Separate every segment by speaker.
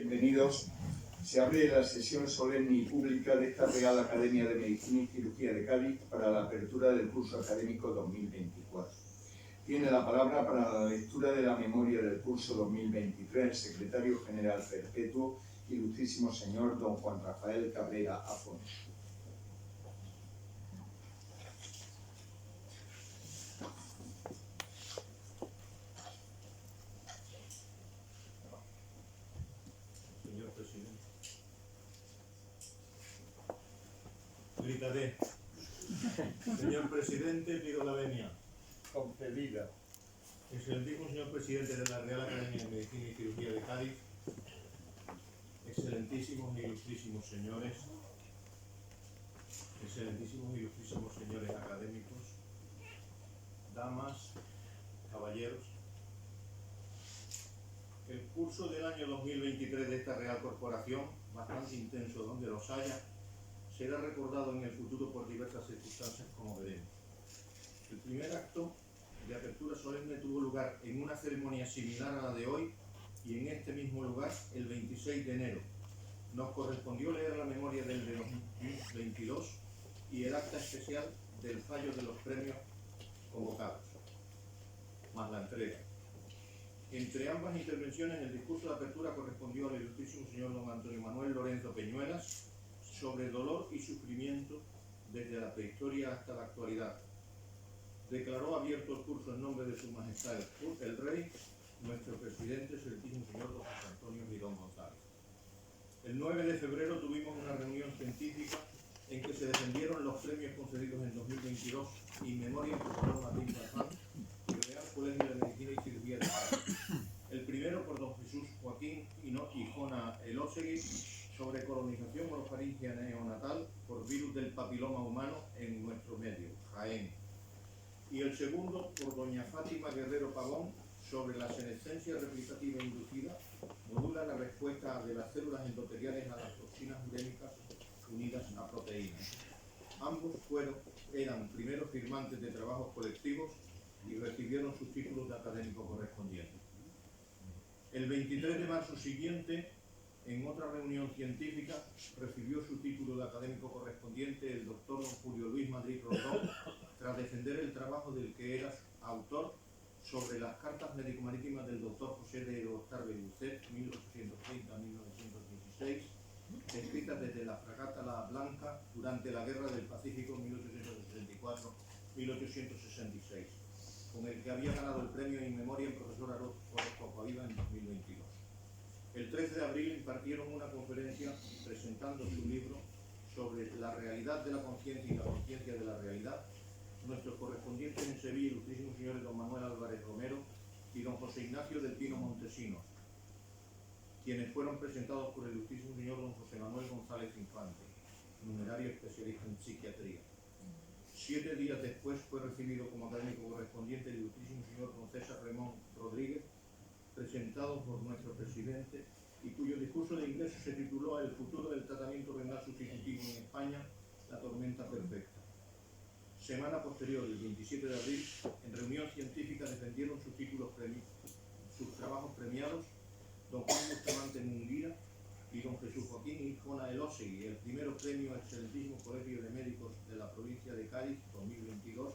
Speaker 1: Bienvenidos. Se abre la sesión solemne y pública de esta Real Academia de Medicina y Cirugía de Cádiz para la apertura del curso académico 2024. Tiene la palabra para la lectura de la memoria del curso 2023 el secretario general perpetuo, ilustrísimo señor don Juan Rafael Cabrera Afonso.
Speaker 2: Señor presidente. Gritaré. Señor presidente, pido la venia.
Speaker 1: Concedida.
Speaker 2: Excelentísimo señor presidente de la Real Academia de Medicina y Cirugía de Cádiz, excelentísimos e ilustrísimos señores académicos, damas, caballeros, el curso del año 2023 de esta Real Corporación, bastante intenso donde los haya, será recordado en el futuro por diversas circunstancias, como veremos. El primer acto de apertura solemne tuvo lugar en una ceremonia similar a la de hoy y en este mismo lugar el 26 de enero. Nos correspondió leer la memoria del de 2022 y el acta especial del fallo de los premios convocados, más la entrega. Entre ambas intervenciones, el discurso de apertura correspondió al ilustrísimo señor don Antonio Manuel Lorenzo Peñuelas sobre dolor y sufrimiento desde la prehistoria hasta la actualidad. Declaró abierto el curso en nombre de su majestad el rey, nuestro presidente, el excelentísimo señor don José Antonio Girón González. El 9 de febrero tuvimos una reunión científica en que se defendieron los premios concedidos en 2022 in memoriam por Martín Farfán y Real Colegio de Medicina y Cirugía de Cádiz. El primero por don Jesús Joaquín Hijona Elósegui sobre colonización orofaringia neonatal por virus del papiloma humano en nuestro medio, Jaén. Y el segundo por doña Fátima Guerrero Pavón sobre la senescencia replicativa inducida modula la respuesta de las células endoteliales a las toxinas urémicas unidas a proteínas. Ambos eran primeros firmantes de trabajos colectivos y recibieron sus títulos de académico correspondientes. El 23 de marzo siguiente, en otra reunión científica, recibió su título de académico correspondiente el doctor don Julio Luis Madrid Rondón, tras defender el trabajo del que era autor sobre las cartas médico-marítimas del doctor José de Octavio Lucet, 1830-1916, escritas desde la fragata La Blanca durante la Guerra del Pacífico 1864-1866, con el que había ganado el premio in memoriam profesor Orozco Aviva en 2022. El 13 de abril impartieron una conferencia presentando su libro sobre la realidad de la conciencia y la conciencia de la realidad, nuestros correspondientes en Sevilla, ilustrísimos señores don Manuel Álvarez Romero y don José Ignacio del Pino Montesinos, quienes fueron presentados por el ilustrísimo señor don José Manuel González Infante, numerario especialista en psiquiatría. 7 días después fue recibido como académico correspondiente el ilustrísimo señor don César Ramón Rodríguez, presentado por nuestro presidente y cuyo discurso de ingreso se tituló El futuro del tratamiento renal sustitutivo en España, la tormenta perfecta. Semana posterior, el 27 de abril, en reunión científica defendieron sus trabajos premiados don Juan Bustamante Munguía y don Jesús Joaquín Hijona Elósegui, el primero premio Excelentísimo Colegio de Médicos de la provincia de Cádiz 2022,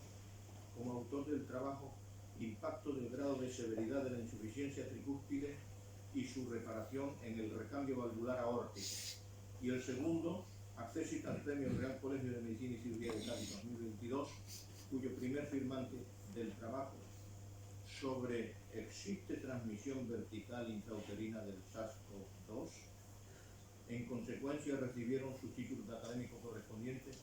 Speaker 2: como autor del trabajo Impacto del grado de severidad de la insuficiencia tricúspide y su reparación en el recambio valvular aórtico. Y el segundo, Accésit al Premio Real Colegio de Medicina y Cirugía de Cádiz 2022, cuyo primer firmante del trabajo sobre ¿existe transmisión vertical intrauterina del SARS-CoV-2? En consecuencia recibieron sus títulos de académico correspondientes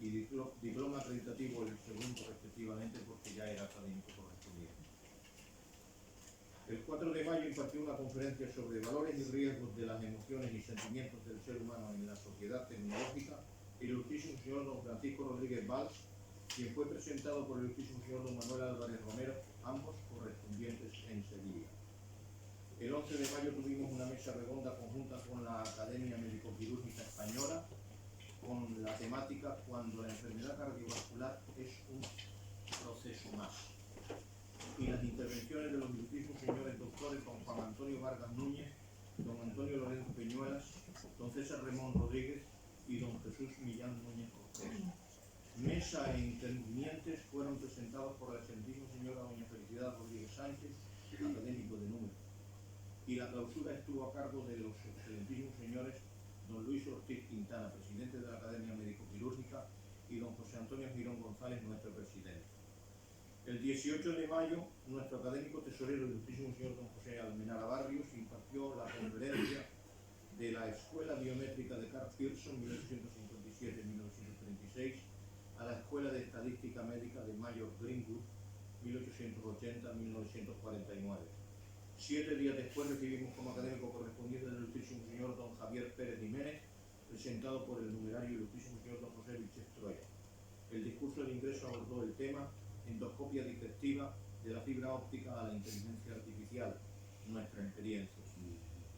Speaker 2: y diploma acreditativo el segundo respectivamente porque ya era académico correspondiente. El 4 de mayo impartió una conferencia sobre valores y riesgos de las emociones y sentimientos del ser humano en la sociedad tecnológica el ilustrísimo señor don Francisco Rodríguez Valls, quien fue presentado por el ilustrísimo señor don Manuel Álvarez Romero, ambos correspondientes en Sevilla. El 11 de mayo tuvimos una mesa redonda conjunta con la Academia Médico-Quirúrgica Española con la temática Cuando la enfermedad cardiovascular es un proceso más. Y las intervenciones de los ilustrísimos señores doctores don Juan Antonio Vargas Núñez, don Antonio Lorenzo Peñuelas, don César Ramón Rodríguez y don Jesús Millán Núñez Cortés. Mesa e intervinientes fueron presentados por la excelentísima señora doña Felicidad Rodríguez Sánchez, académico de número, y la clausura estuvo a cargo de los excelentísimos señores don Luis Ortiz Quintana, presidente de la Academia Médico-Quirúrgica, y don José Antonio Girón González, nuestro presidente. El 18 de mayo, nuestro académico tesorero, el ilustrísimo señor don José Almenara Barrios, impartió la conferencia de la Escuela Biométrica de Carl Pearson, 1857-1936, a la Escuela de Estadística Médica de Mayor Greenwood, 1880-1949. 7 días después recibimos como académico correspondiente del ilustrísimo señor don Javier Pérez Jiménez, presentado por el numerario ilustrísimo señor don José Vilches Troya. El discurso de ingreso abordó el tema endoscopia digestiva de la fibra óptica a la inteligencia artificial, nuestra experiencia.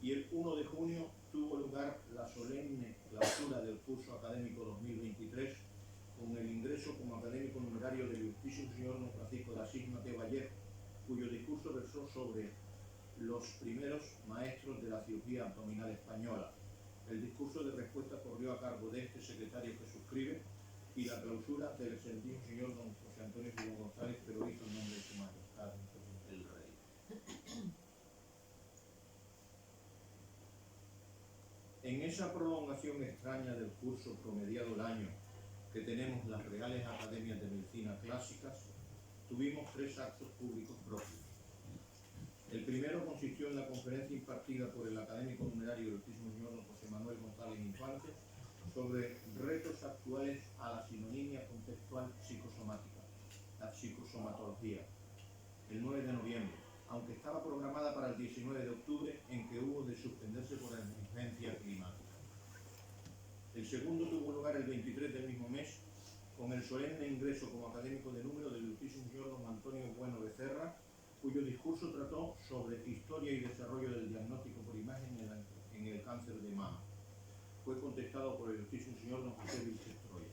Speaker 2: Y el 1 de junio tuvo lugar la solemne clausura del curso académico 2023 con el ingreso como académico numerario del ilustrísimo señor don Francisco de Asís Mateo Vallejo, cuyo discurso versó sobre los primeros maestros de la cirugía abdominal española. El discurso de respuesta corrió a cargo de este secretario que suscribe y la clausura del excelentísimo señor don José Antonio Girón González, pero hizo en nombre de su majestad el rey. En esa prolongación extraña del curso promediado el año que tenemos las Reales Academias de Medicina Clásicas, tuvimos 3 actos públicos propios. El primero consistió en la conferencia impartida por el académico numerario del ilustrísimo señor don José Manuel González Infante sobre retos actuales a la sinonimia contextual psicosomática, la psicosomatología, el 9 de noviembre, aunque estaba programada para el 19 de octubre, en que hubo de suspenderse por la emergencia climática. El segundo tuvo lugar el 23 del mismo mes, con el solemne ingreso como académico de número del ilustrísimo señor don Antonio Bueno Becerra, cuyo discurso trató sobre historia y desarrollo del diagnóstico por imagen en el cáncer de mama. Fue contestado por el ilustrísimo señor don José Vilches Troya.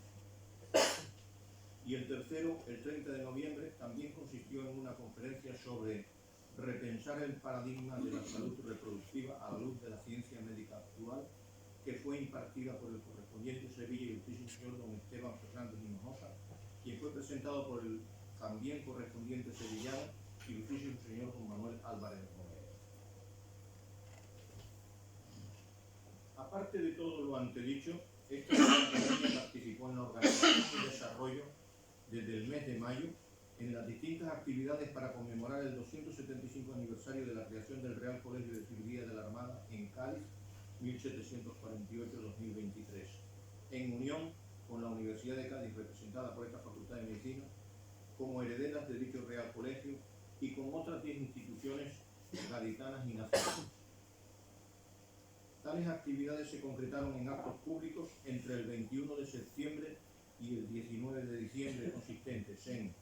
Speaker 2: Y el tercero, el 30 de noviembre, también consistió en una conferencia sobre repensar el paradigma de la salud reproductiva a la luz de la ciencia médica actual, que fue impartida por el correspondiente Sevilla y ilustrísimo señor don Esteban Fernández Hinojosa, quien fue presentado por el también correspondiente sevillano y ilustrísimo señor don Manuel Álvarez Romero. Aparte de todo lo antedicho, esta academia participó en la organización y desarrollo desde el mes de mayo en las distintas actividades para conmemorar el 275 aniversario de la creación del Real Colegio de Cirugía de la Armada en Cádiz, 1748-2023, en unión con la Universidad de Cádiz, representada por esta Facultad de Medicina, como herederas de dicho Real Colegio y con otras 10 instituciones gaditanas y nacionales. Tales actividades se concretaron en actos públicos entre el 21 de septiembre y el 19 de diciembre, consistentes en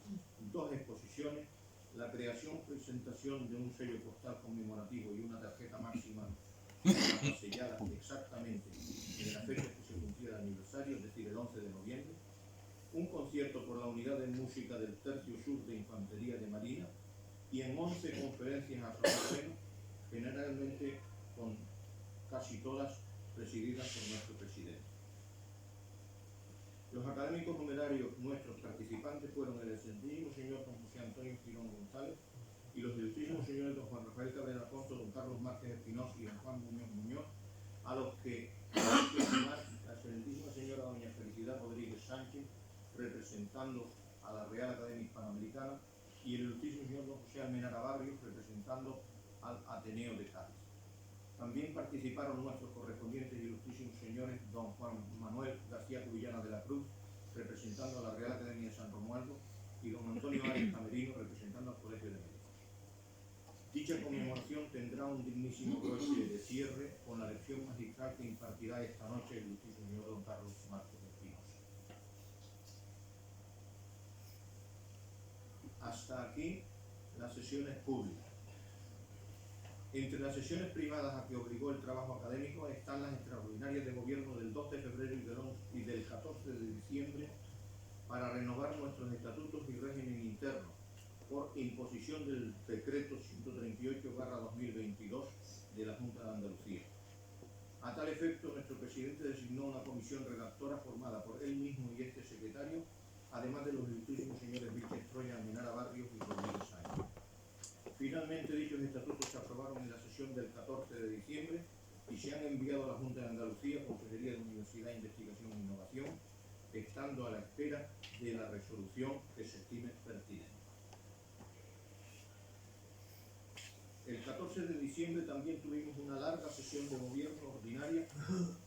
Speaker 2: 2 exposiciones, la creación y presentación de un sello postal conmemorativo y una tarjeta máxima sellada exactamente en la fecha que se cumplía el aniversario, es decir, el 11 de noviembre, un concierto por la Unidad de Música del Tercio Sur de Infantería de Marina y en 11 conferencias a Soroceno, generalmente con casi todas presididas por nuestro presidente. Los académicos numerarios nuestros participantes fueron el excelentísimo señor don José Antonio Girón González y los ilustrísimos señores don Juan Rafael Cabrera Alfonso, don Carlos Márquez Espinosa y don Juan Muñoz, a los que la excelentísima señora doña Felicidad Rodríguez Sánchez, representando a la Real Academia Hispanoamericana, y el ilustrísimo señor don José Almenara Barrios, representando al Ateneo de Cádiz. También participaron nuestros correspondientes y ilustrísimos señores don Juan Manuel García Cubillana de la Cruz, representando a la Real Academia de San Romualdo, y don Antonio Arias Camerino, representando al Colegio de Médicos. Dicha conmemoración tendrá un dignísimo broche de cierre con la lección magistral que impartirá esta noche el ilustrísimo señor don Carlos Márquez Espinosa. Hasta aquí las sesiones públicas. Entre las sesiones privadas a que obligó el trabajo académico están las extraordinarias de gobierno del 2 de febrero y del 14 de diciembre para renovar nuestros estatutos y régimen interno, por imposición del decreto 138/2022 de la Junta de Andalucía. A tal efecto, nuestro presidente designó una comisión redactora formada por él mismo y este secretario, además de los ilustrísimos señores Víctor Troya, Almenara Barrios y Rodríguez Sáenz. Finalmente, dichos estatutos se aprobaron en la sesión del 14 de diciembre y se han enviado a la Junta de Andalucía, Consejería de Universidad, Investigación e Innovación, estando a la espera de la resolución que se estime pertinente. El 14 de diciembre también tuvimos una larga sesión de gobierno ordinaria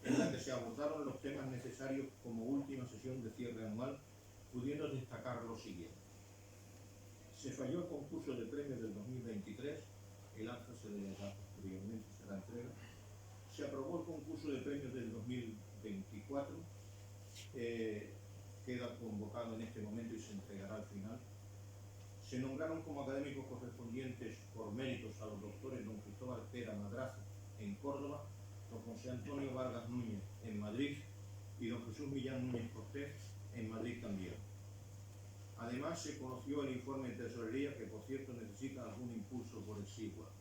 Speaker 2: en la que se abordaron los temas necesarios como última sesión de cierre anual, pudiendo destacar lo siguiente. Se falló el concurso de premios del 2023, el acta se delega posteriormente, será entrega. Se aprobó el concurso de premios del 2024, queda convocado en este momento y se entregará al final. Se nombraron como académicos correspondientes por méritos a los doctores don Cristóbal Pera Madraza en Córdoba, don José Antonio Vargas Núñez en Madrid y don Jesús Millán Núñez Cortés en Madrid también. Además, se conoció el informe de tesorería que, por cierto, necesita algún impulso por el SIGUA.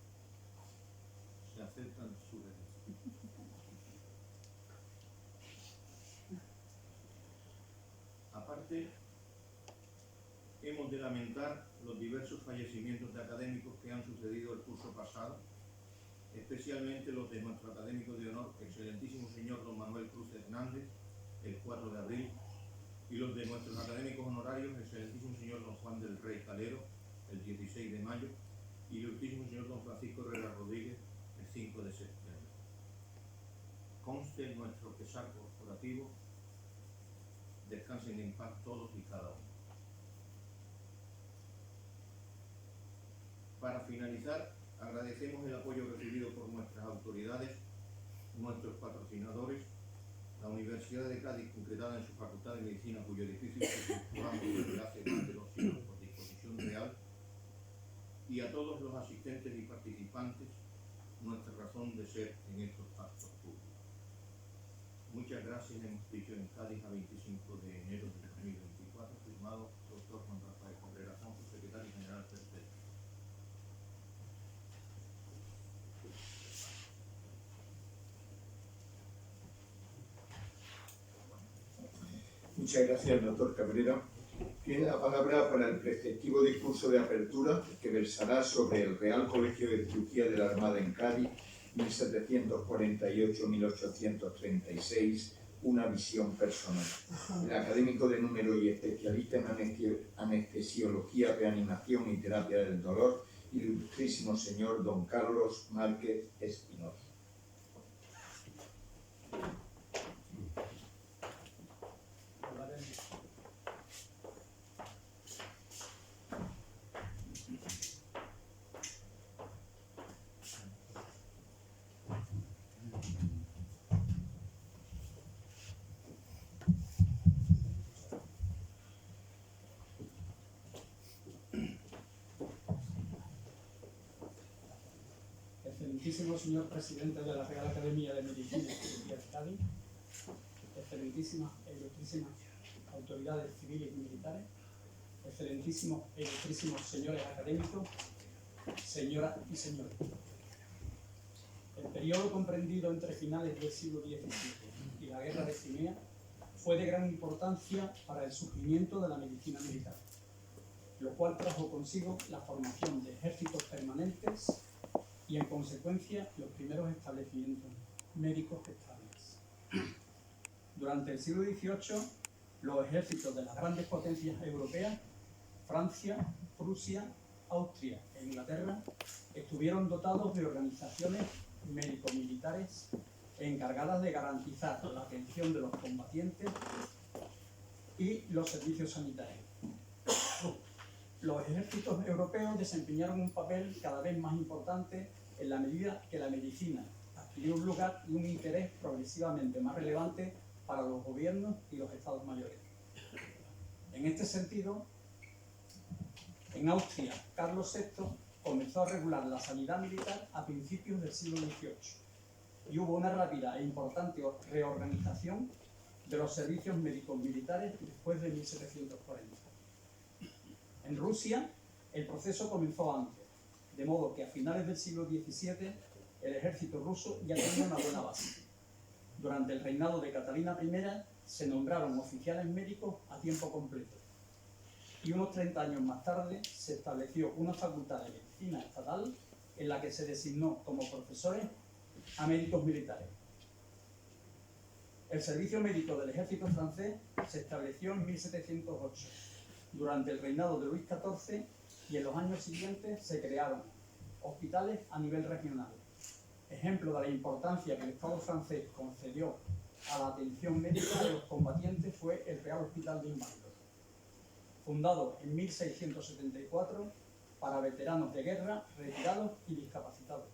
Speaker 2: Se aceptan sugerencias. Aparte, hemos de lamentar los diversos fallecimientos de académicos que han sucedido el curso pasado, especialmente los de nuestro académico de honor, excelentísimo señor don Manuel Cruz Hernández, el 4 de abril, y los de nuestros académicos honorarios, excelentísimo señor don Juan del Rey Calero, el 16 de mayo, y el ilustrísimo señor don Francisco Herrera Rodríguez, el 5 de septiembre. Conste nuestro pesar corporativo, descansen en paz todos y cada uno. Para finalizar, agradecemos el apoyo recibido por nuestras autoridades, nuestros patrocinadores, la Universidad de Cádiz, concretada en su Facultad de Medicina, cuyo edificio estructuramos desde hace más de 2 siglos por disposición real, y a todos los asistentes y participantes, nuestra razón de ser en estos actos públicos. Muchas gracias, hemos dicho en Cádiz a 25 de enero de 2024, firmado doctor Juan Rafael Cabrera Santos, secretario general del CEP.
Speaker 1: Muchas gracias, doctor Cabrera. Tiene la palabra para el preceptivo discurso de apertura que versará sobre el Real Colegio de Cirugía de la Armada en Cádiz, 1748-1836, una visión personal. El académico de número y especialista en anestesiología, reanimación y terapia del dolor, ilustrísimo señor don Carlos Márquez Espinosa.
Speaker 3: Excelentísimo señor presidente de la Real Academia de Medicina y Cirugía de Cádiz, excelentísimas e ilustrísimas autoridades civiles y militares, excelentísimos e ilustrísimos señores académicos, señoras y señores. El periodo comprendido entre finales del siglo XVII y la Guerra de Crimea fue de gran importancia para el surgimiento de la medicina militar, lo cual trajo consigo la formación de ejércitos permanentes y, en consecuencia, los primeros establecimientos médicos estables. Durante el siglo XVIII, los ejércitos de las grandes potencias europeas, Francia, Prusia, Austria e Inglaterra, estuvieron dotados de organizaciones médico-militares encargadas de garantizar la atención de los combatientes y los servicios sanitarios. Los ejércitos europeos desempeñaron un papel cada vez más importante en la medida que la medicina adquirió un lugar y un interés progresivamente más relevante para los gobiernos y los estados mayores. En este sentido, en Austria, Carlos VI comenzó a regular la sanidad militar a principios del siglo XVIII y hubo una rápida e importante reorganización de los servicios médicos militares después de 1740. En Rusia, El proceso comenzó antes, de modo que a finales del siglo XVII el ejército ruso ya tenía una buena base. Durante el reinado de Catalina I se nombraron oficiales médicos a tiempo completo y unos 30 años más tarde se estableció una facultad de medicina estatal en la que se designó como profesores a médicos militares. El servicio médico del ejército francés se estableció en 1708, durante el reinado de Luis XIV, y en los años siguientes se crearon hospitales a nivel regional. Ejemplo de la importancia que el Estado francés concedió a la atención médica de los combatientes fue el Real Hospital de Inválidos, fundado en 1674 para veteranos de guerra, retirados y discapacitados.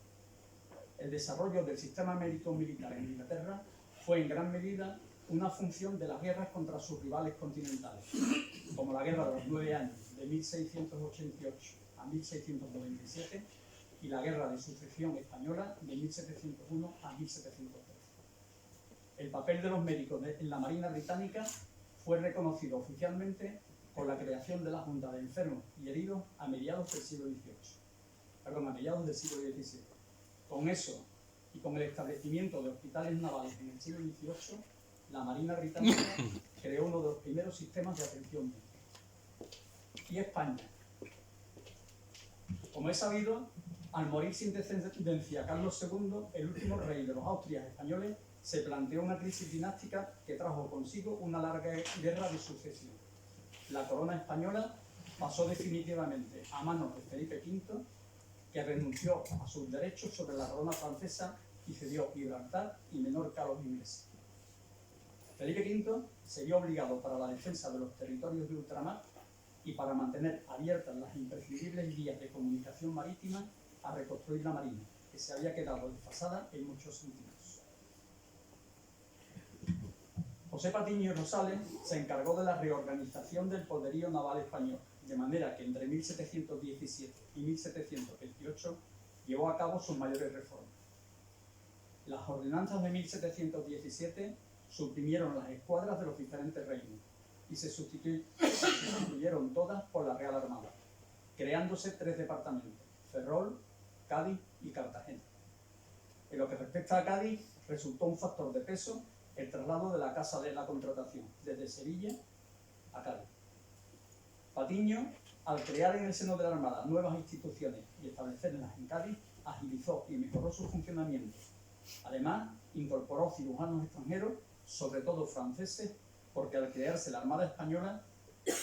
Speaker 3: El desarrollo del sistema médico militar en Inglaterra fue en gran medida una función de las guerras contra sus rivales continentales, como la Guerra de los 9 años de 1688 a 1697 y la Guerra de Sucesión Española de 1701 a 1713. El papel de los médicos en la Marina Británica fue reconocido oficialmente con la creación de la Junta de Enfermos y Heridos a mediados del siglo XVII. Con eso y con el establecimiento de hospitales navales en el siglo XVIII, la Marina Británica creó uno de los primeros sistemas de atención médica. Y España. Como es sabido, al morir sin descendencia Carlos II, el último rey de los Austrias españoles, se planteó una crisis dinástica que trajo consigo una larga guerra de sucesión. La corona española pasó definitivamente a manos de Felipe V, que renunció a sus derechos sobre la corona francesa y cedió Gibraltar y Menorca a los ingleses. Felipe V se vio obligado, para la defensa de los territorios de ultramar y para mantener abiertas las imprescindibles vías de comunicación marítima, a reconstruir la marina, que se había quedado desfasada en muchos sentidos. José Patiño y Rosales se encargó de la reorganización del poderío naval español, de manera que entre 1717 y 1728 llevó a cabo sus mayores reformas. Las ordenanzas de 1717 suprimieron las escuadras de los diferentes reinos y se sustituyeron todas por la Real Armada, creándose 3 departamentos: Ferrol, Cádiz y Cartagena. En lo que respecta a Cádiz, resultó un factor de peso el traslado de la Casa de la Contratación desde Sevilla a Cádiz. Patiño, al crear en el seno de la Armada nuevas instituciones y establecerlas en Cádiz, agilizó y mejoró su funcionamiento. Además, incorporó cirujanos extranjeros, sobre todo franceses, porque al crearse la Armada Española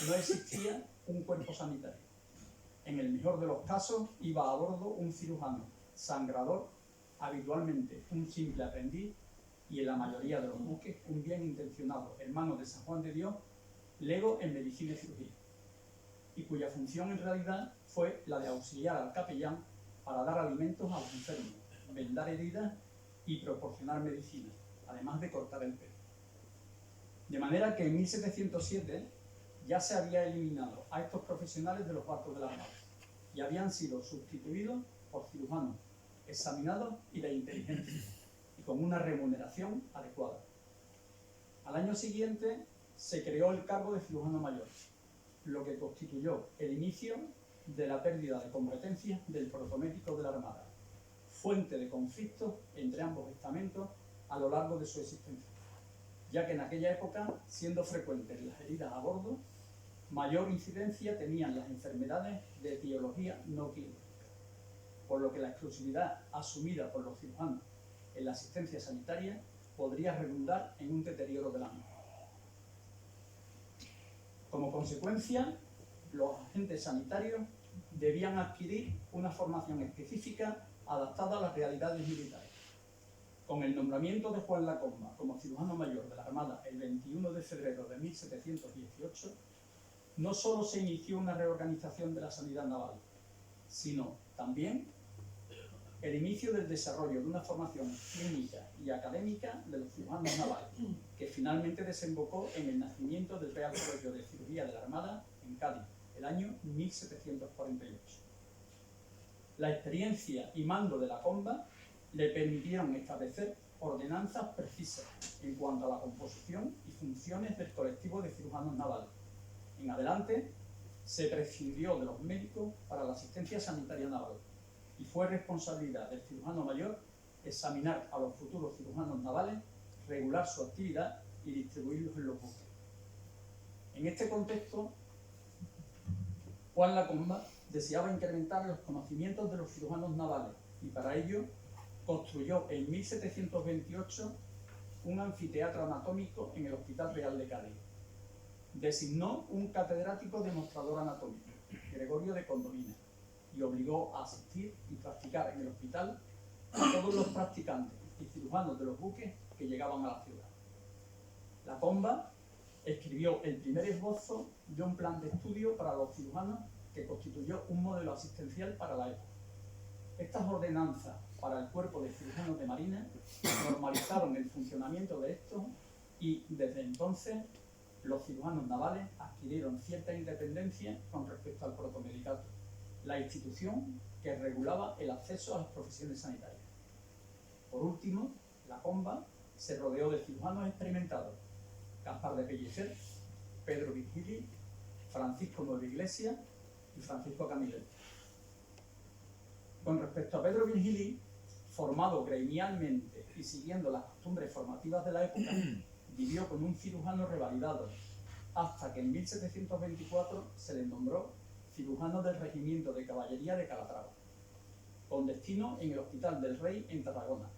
Speaker 3: no existía un cuerpo sanitario. En el mejor de los casos, iba a bordo un cirujano sangrador, habitualmente un simple aprendiz, y en la mayoría de los buques un bien intencionado hermano de San Juan de Dios, lego en medicina y cirugía, y cuya función en realidad fue la de auxiliar al capellán para dar alimentos a los enfermos, vendar heridas y proporcionar medicina, además de cortar el pelo. De manera que en 1707 ya se había eliminado a estos profesionales de los barcos de la Armada y habían sido sustituidos por cirujanos examinados y de inteligencia, y con una remuneración adecuada. Al año siguiente se creó el cargo de cirujano mayor, lo que constituyó el inicio de la pérdida de competencias del protomédico de la Armada, fuente de conflictos entre ambos estamentos a lo largo de su existencia, ya que en aquella época, siendo frecuentes las heridas a bordo, mayor incidencia tenían las enfermedades de etiología no quirúrgica, por lo que la exclusividad asumida por los cirujanos en la asistencia sanitaria podría redundar en un deterioro del ámbito. Como consecuencia, los agentes sanitarios debían adquirir una formación específica adaptada a las realidades militares. Con el nombramiento de Juan Lacomba como cirujano mayor de la Armada el 21 de febrero de 1718, no solo se inició una reorganización de la sanidad naval, sino también el inicio del desarrollo de una formación clínica y académica de los cirujanos navales, que finalmente desembocó en el nacimiento del Real Colegio de Cirugía de la Armada en Cádiz, el año 1748. La experiencia y mando de Lacomba le permitieron establecer ordenanzas precisas en cuanto a la composición y funciones del colectivo de cirujanos navales. En adelante, se prescindió de los médicos para la asistencia sanitaria naval y fue responsabilidad del cirujano mayor examinar a los futuros cirujanos navales, regular su actividad y distribuirlos en los buques. En este contexto, Juan Lacomba deseaba incrementar los conocimientos de los cirujanos navales y para ello construyó en 1728 un anfiteatro anatómico en el Hospital Real de Cádiz. Designó un catedrático demostrador anatómico, Gregorio de Condomina, y obligó a asistir y practicar en el hospital a todos los practicantes y cirujanos de los buques que llegaban a la ciudad. Lacomba escribió el primer esbozo de un plan de estudio para los cirujanos que constituyó un modelo asistencial para la época. Estas ordenanzas para el cuerpo de cirujanos de marina normalizaron el funcionamiento de estos y desde entonces los cirujanos navales adquirieron cierta independencia con respecto al protomedicato, la institución que regulaba el acceso a las profesiones sanitarias. Por último, Lacomba se rodeó de cirujanos experimentados: Gaspar de Pellicer, Pedro Virgili, Francisco Nueva Iglesia y Francisco Camilleri. Con respecto a Pedro Virgili, formado gremialmente y siguiendo las costumbres formativas de la época, vivió con un cirujano revalidado, hasta que en 1724 se le nombró cirujano del Regimiento de Caballería de Calatrava, con destino en el Hospital del Rey en Tarragona,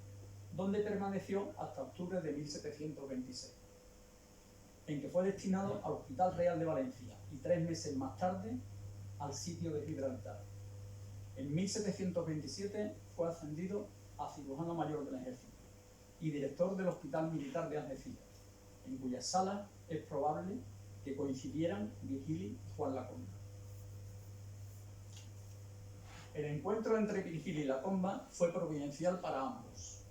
Speaker 3: donde permaneció hasta octubre de 1726, en que fue destinado al Hospital Real de Valencia y 3 meses más tarde al sitio de Gibraltar. En 1727 fue ascendido a cirujano mayor del ejército y director del Hospital Militar de Algeciras, en cuyas salas es probable que coincidieran Virgili y Juan Lacomba. El encuentro entre Virgili y Lacomba fue providencial para ambos.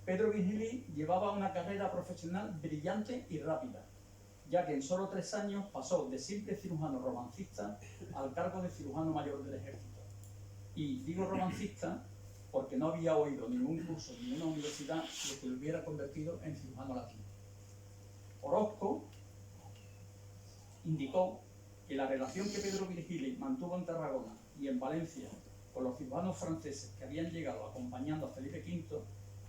Speaker 3: Pedro Virgili llevaba una carrera profesional brillante y rápida, ya que en solo 3 años pasó de simple cirujano romancista al cargo de cirujano mayor del ejército. Y digo romancista porque no había oído ningún curso en ninguna universidad lo que lo hubiera convertido en cirujano latino. Orozco indicó que la relación que Pedro Virgili mantuvo en Tarragona y en Valencia con los cirujanos franceses que habían llegado acompañando a Felipe V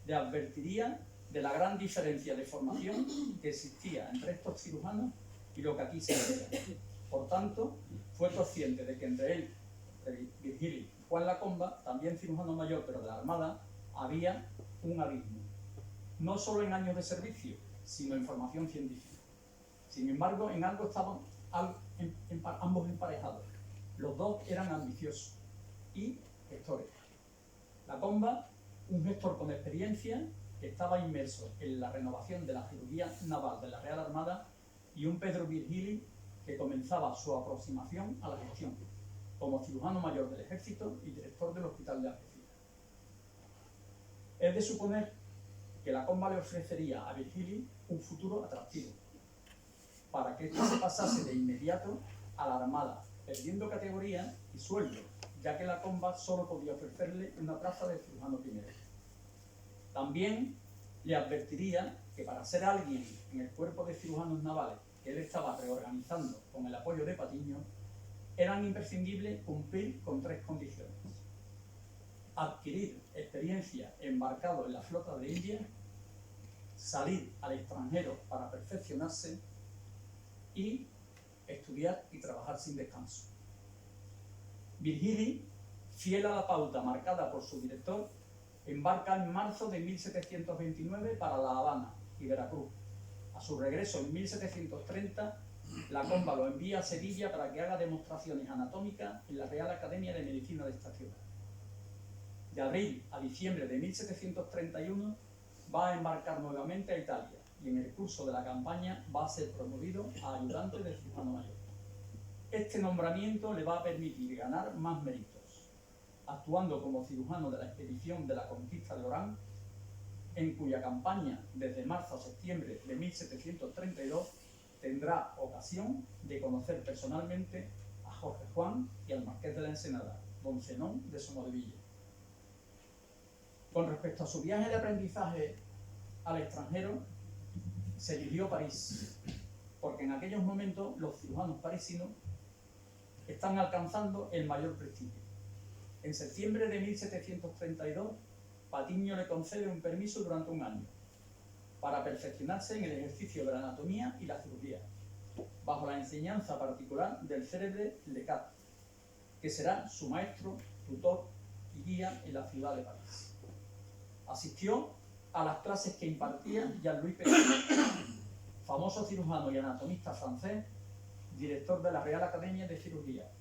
Speaker 3: le advertiría de la gran diferencia de formación que existía entre estos cirujanos y lo que aquí se veía. Por tanto, fue consciente de que entre él, Virgili y Juan Lacomba, también cirujano mayor pero de la Armada, había un abismo, no solo en años de servicio, sino en formación científica. Sin embargo, en algo estaban ambos emparejados. Los dos eran ambiciosos y gestores. Lacomba, un gestor con experiencia, que estaba inmerso en la renovación de la cirugía naval de la Real Armada, y un Pedro Virgili que comenzaba su aproximación a la gestión, como cirujano mayor del ejército y director del Hospital de Algeciras. Es de suponer que Lacomba le ofrecería a Virgili un futuro atractivo, para que éste se pasase de inmediato a la Armada, perdiendo categoría y sueldo, ya que Lacomba solo podía ofrecerle una plaza de cirujano primero. También le advertiría que para ser alguien en el cuerpo de cirujanos navales que él estaba reorganizando con el apoyo de Patiño, eran imprescindibles cumplir con 3 condiciones: adquirir experiencia embarcado en la flota de India, salir al extranjero para perfeccionarse y estudiar y trabajar sin descanso. Virgili, fiel a la pauta marcada por su director, embarca en marzo de 1729 para La Habana y Veracruz. A su regreso en 1730, Lacomba lo envía a Sevilla para que haga demostraciones anatómicas en la Real Academia de Medicina de esta ciudad. De abril a diciembre de 1731 va a embarcar nuevamente a Italia y en el curso de la campaña va a ser promovido a ayudante de cirujano mayor. Este nombramiento le va a permitir ganar más méritos, actuando como cirujano de la expedición de la conquista de Orán, en cuya campaña, desde marzo a septiembre de 1732, tendrá ocasión de conocer personalmente a Jorge Juan y al marqués de la Ensenada, don Zenón de Somodevilla. Con respecto a su viaje de aprendizaje al extranjero, se eligió París, porque en aquellos momentos los cirujanos parisinos están alcanzando el mayor prestigio. En septiembre de 1732, Patiño le concede un permiso durante un año para perfeccionarse en el ejercicio de la anatomía y la cirugía, bajo la enseñanza particular del célebre Lecat, que será su maestro, tutor y guía en la ciudad de París. Asistió a las clases que impartía Jean-Louis Petit, famoso cirujano y anatomista francés, director de la Real Academia de Cirugía,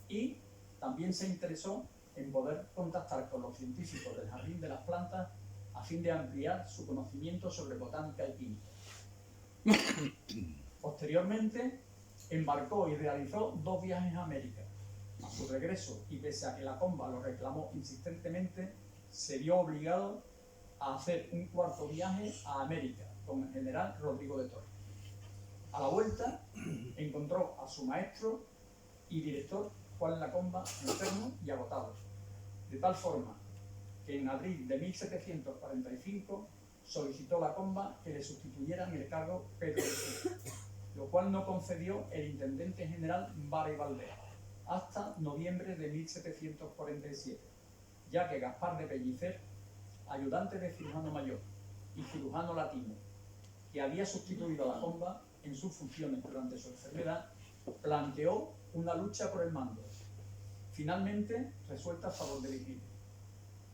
Speaker 3: y también se interesó en poder contactar con los científicos del Jardín de las Plantas a fin de ampliar su conocimiento sobre botánica y química. Posteriormente, embarcó y realizó 2 viajes a América. A su regreso, y pese a que la comba lo reclamó insistentemente, se vio obligado a hacer un 4.º viaje a América con el general Rodrigo de Torres. A la vuelta, encontró a su maestro y director Juan Lacomba enfermo y agotado, de tal forma que en abril de 1745 solicitó Lacomba que le sustituyera en el cargo Pedro Vigili, lo cual no concedió el intendente general Vara y Valdés hasta noviembre de 1747, ya que Gaspar de Pellicer, ayudante de cirujano mayor y cirujano latino, que había sustituido a Lacomba en sus funciones durante su enfermedad, planteó una lucha por el mando, finalmente resuelta a favor de Vigili.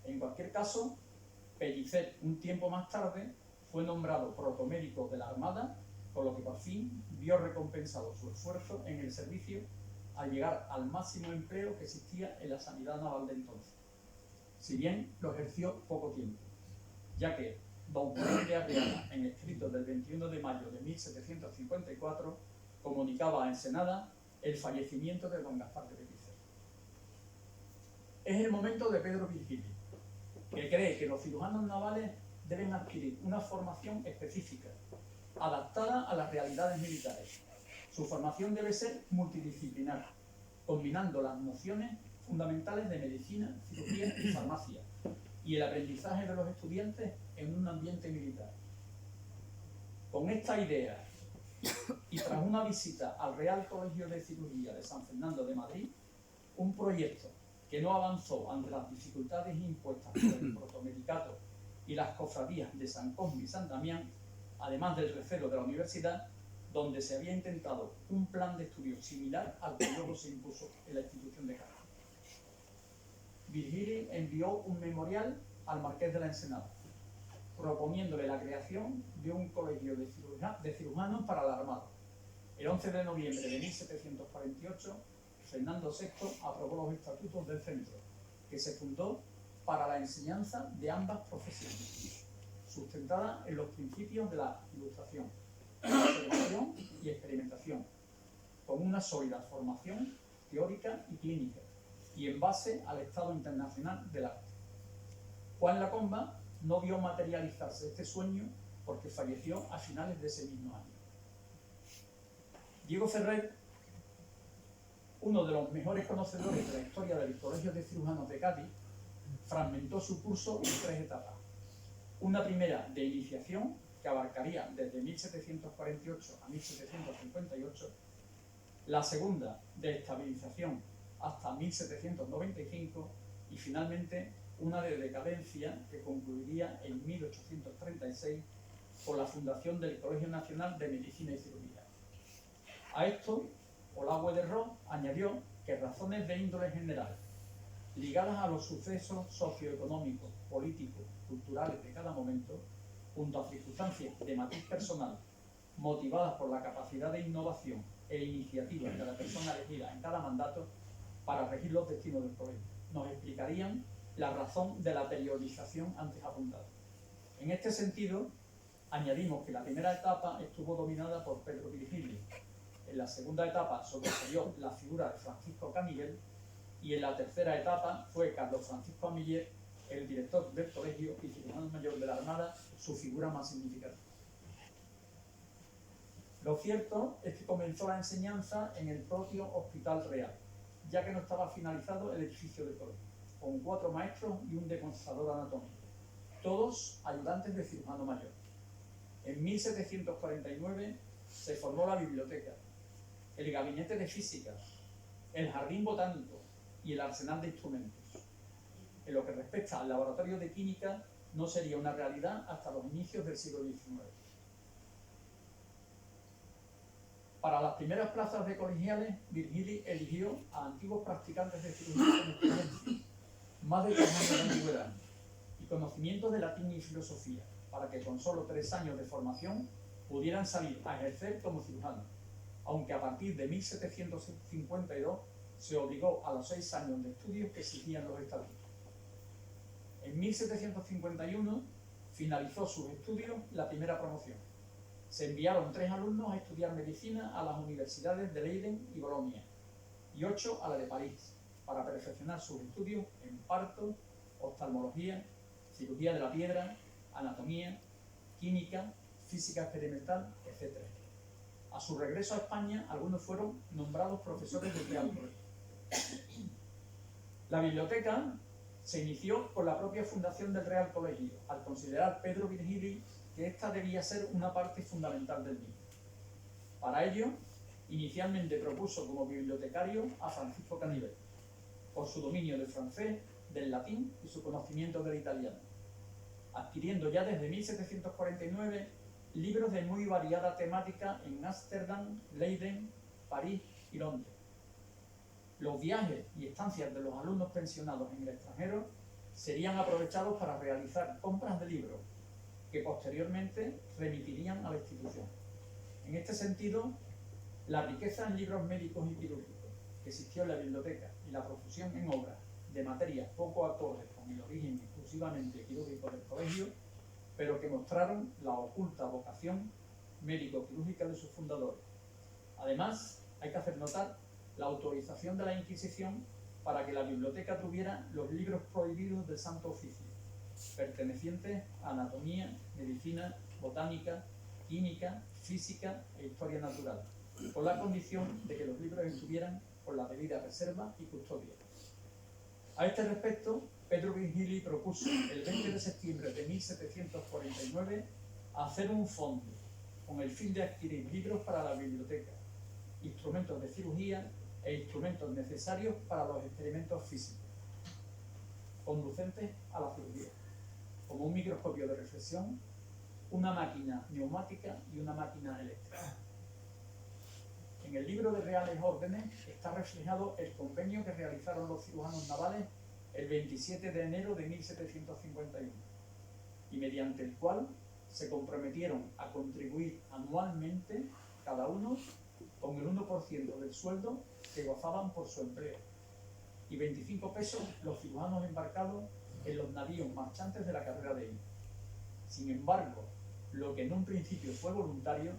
Speaker 3: En cualquier caso, Pellicer, un tiempo más tarde, fue nombrado protomédico de la Armada, con lo que por fin vio recompensado su esfuerzo en el servicio al llegar al máximo empleo que existía en la sanidad naval de entonces, si bien lo ejerció poco tiempo, ya que don Juan de Arriaga, en escrito del 21 de mayo de 1754, comunicaba a Ensenada el fallecimiento de don Gaspar de Pellicer. Es el momento de Pedro Vigili, que cree que los cirujanos navales deben adquirir una formación específica, adaptada a las realidades militares. Su formación debe ser multidisciplinar, combinando las nociones fundamentales de medicina, cirugía y farmacia, y el aprendizaje de los estudiantes en un ambiente militar. Con esta idea, y tras una visita al Real Colegio de Cirugía de San Fernando de Madrid, un proyecto que no avanzó ante las dificultades impuestas por el protomedicato y las cofradías de San Cosme y San Damián, además del recelo de la universidad, donde se había intentado un plan de estudio similar al que luego se impuso en la institución de Cádiz. Vigili envió un memorial al marqués de la Ensenada, proponiéndole la creación de un colegio de cirujanos para la Armada. El 11 de noviembre de 1748, Fernando VI aprobó los estatutos del centro, que se fundó para la enseñanza de ambas profesiones, sustentada en los principios de la Ilustración, observación y experimentación, con una sólida formación teórica y clínica, y en base al estado internacional del arte. Juan Lacomba no vio materializarse este sueño porque falleció a finales de ese mismo año. Diego Ferrer, uno de los mejores conocedores de la historia de los colegios de cirujanos de Cádiz, fragmentó su curso en 3 etapas. Una primera de iniciación, que abarcaría desde 1748 a 1758, la segunda de estabilización hasta 1795 y finalmente una de decadencia que concluiría en 1836 con la fundación del Colegio Nacional de Medicina y Cirugía. A esto, Olagüe de Ros añadió que razones de índole general, ligadas a los sucesos socioeconómicos, políticos, culturales de cada momento, junto a circunstancias de matiz personal, motivadas por la capacidad de innovación e iniciativa de la persona elegida en cada mandato para regir los destinos del colegio, nos explicarían la razón de la periodización antes apuntada. En este sentido, añadimos que la primera etapa estuvo dominada por Pedro Vigili, en la segunda etapa sobresalió la figura de Francisco Camillel y en la tercera etapa fue Carlos Francisco Amiller, el director del colegio y cirujano mayor de la Armada, su figura más significativa. Lo cierto es que comenzó la enseñanza en el propio Hospital Real, ya que no estaba finalizado el edificio del colegio, con 4 maestros y un deconstrador anatómico, todos ayudantes de cirujano mayor. En 1749 se formó la biblioteca, el gabinete de física, el jardín botánico y el arsenal de instrumentos. En lo que respecta al laboratorio de química, no sería una realidad hasta los inicios del siglo XIX. Para las primeras plazas de colegiales, Virgili eligió a antiguos practicantes de cirugía con experiencia, más de 3 años de antigüedad, y conocimientos de latín y filosofía, para que con solo 3 años de formación pudieran salir a ejercer como cirujanos, aunque a partir de 1752 se obligó a los 6 años de estudios que exigían los estatutos. En 1751 finalizó sus estudios la primera promoción. Se enviaron 3 alumnos a estudiar medicina a las universidades de Leiden y Bolonia, y 8 a la de París, para perfeccionar sus estudios en parto, oftalmología, cirugía de la piedra, anatomía, química, física experimental, etc. A su regreso a España, algunos fueron nombrados profesores del Real Colegio. La biblioteca se inició con la propia fundación del Real Colegio, al considerar Pedro Virgili que ésta debía ser una parte fundamental del mismo. Para ello, inicialmente propuso como bibliotecario a Francisco Canivet, por su dominio del francés, del latín y su conocimiento del italiano, adquiriendo ya desde 1749 libros de muy variada temática en Ámsterdam, Leiden, París y Londres. Los viajes y estancias de los alumnos pensionados en el extranjero serían aprovechados para realizar compras de libros que posteriormente remitirían a la institución. En este sentido, la riqueza en libros médicos y quirúrgicos que existió en la biblioteca y la profusión en obras de materias poco acordes con el origen exclusivamente quirúrgico del colegio, pero que mostraron la oculta vocación médico-quirúrgica de sus fundadores. Además, hay que hacer notar la autorización de la Inquisición para que la biblioteca tuviera los libros prohibidos del Santo Oficio, pertenecientes a anatomía, medicina, botánica, química, física e historia natural, con la condición de que los libros estuvieran con la debida reserva y custodia. A este respecto, Pedro Virgili propuso el 20 de septiembre de 1749 hacer un fondo con el fin de adquirir libros para la biblioteca, instrumentos de cirugía e instrumentos necesarios para los experimentos físicos, conducentes a la cirugía, como un microscopio de reflexión, una máquina neumática y una máquina eléctrica. En el libro de Reales Órdenes está reflejado el convenio que realizaron los cirujanos navales el 27 de enero de 1751 y mediante el cual se comprometieron a contribuir anualmente cada uno con el 1% del sueldo que gozaban por su empleo y 25 pesos los cirujanos embarcados en los navíos marchantes de la carrera de India. Sin embargo, lo que en un principio fue voluntario,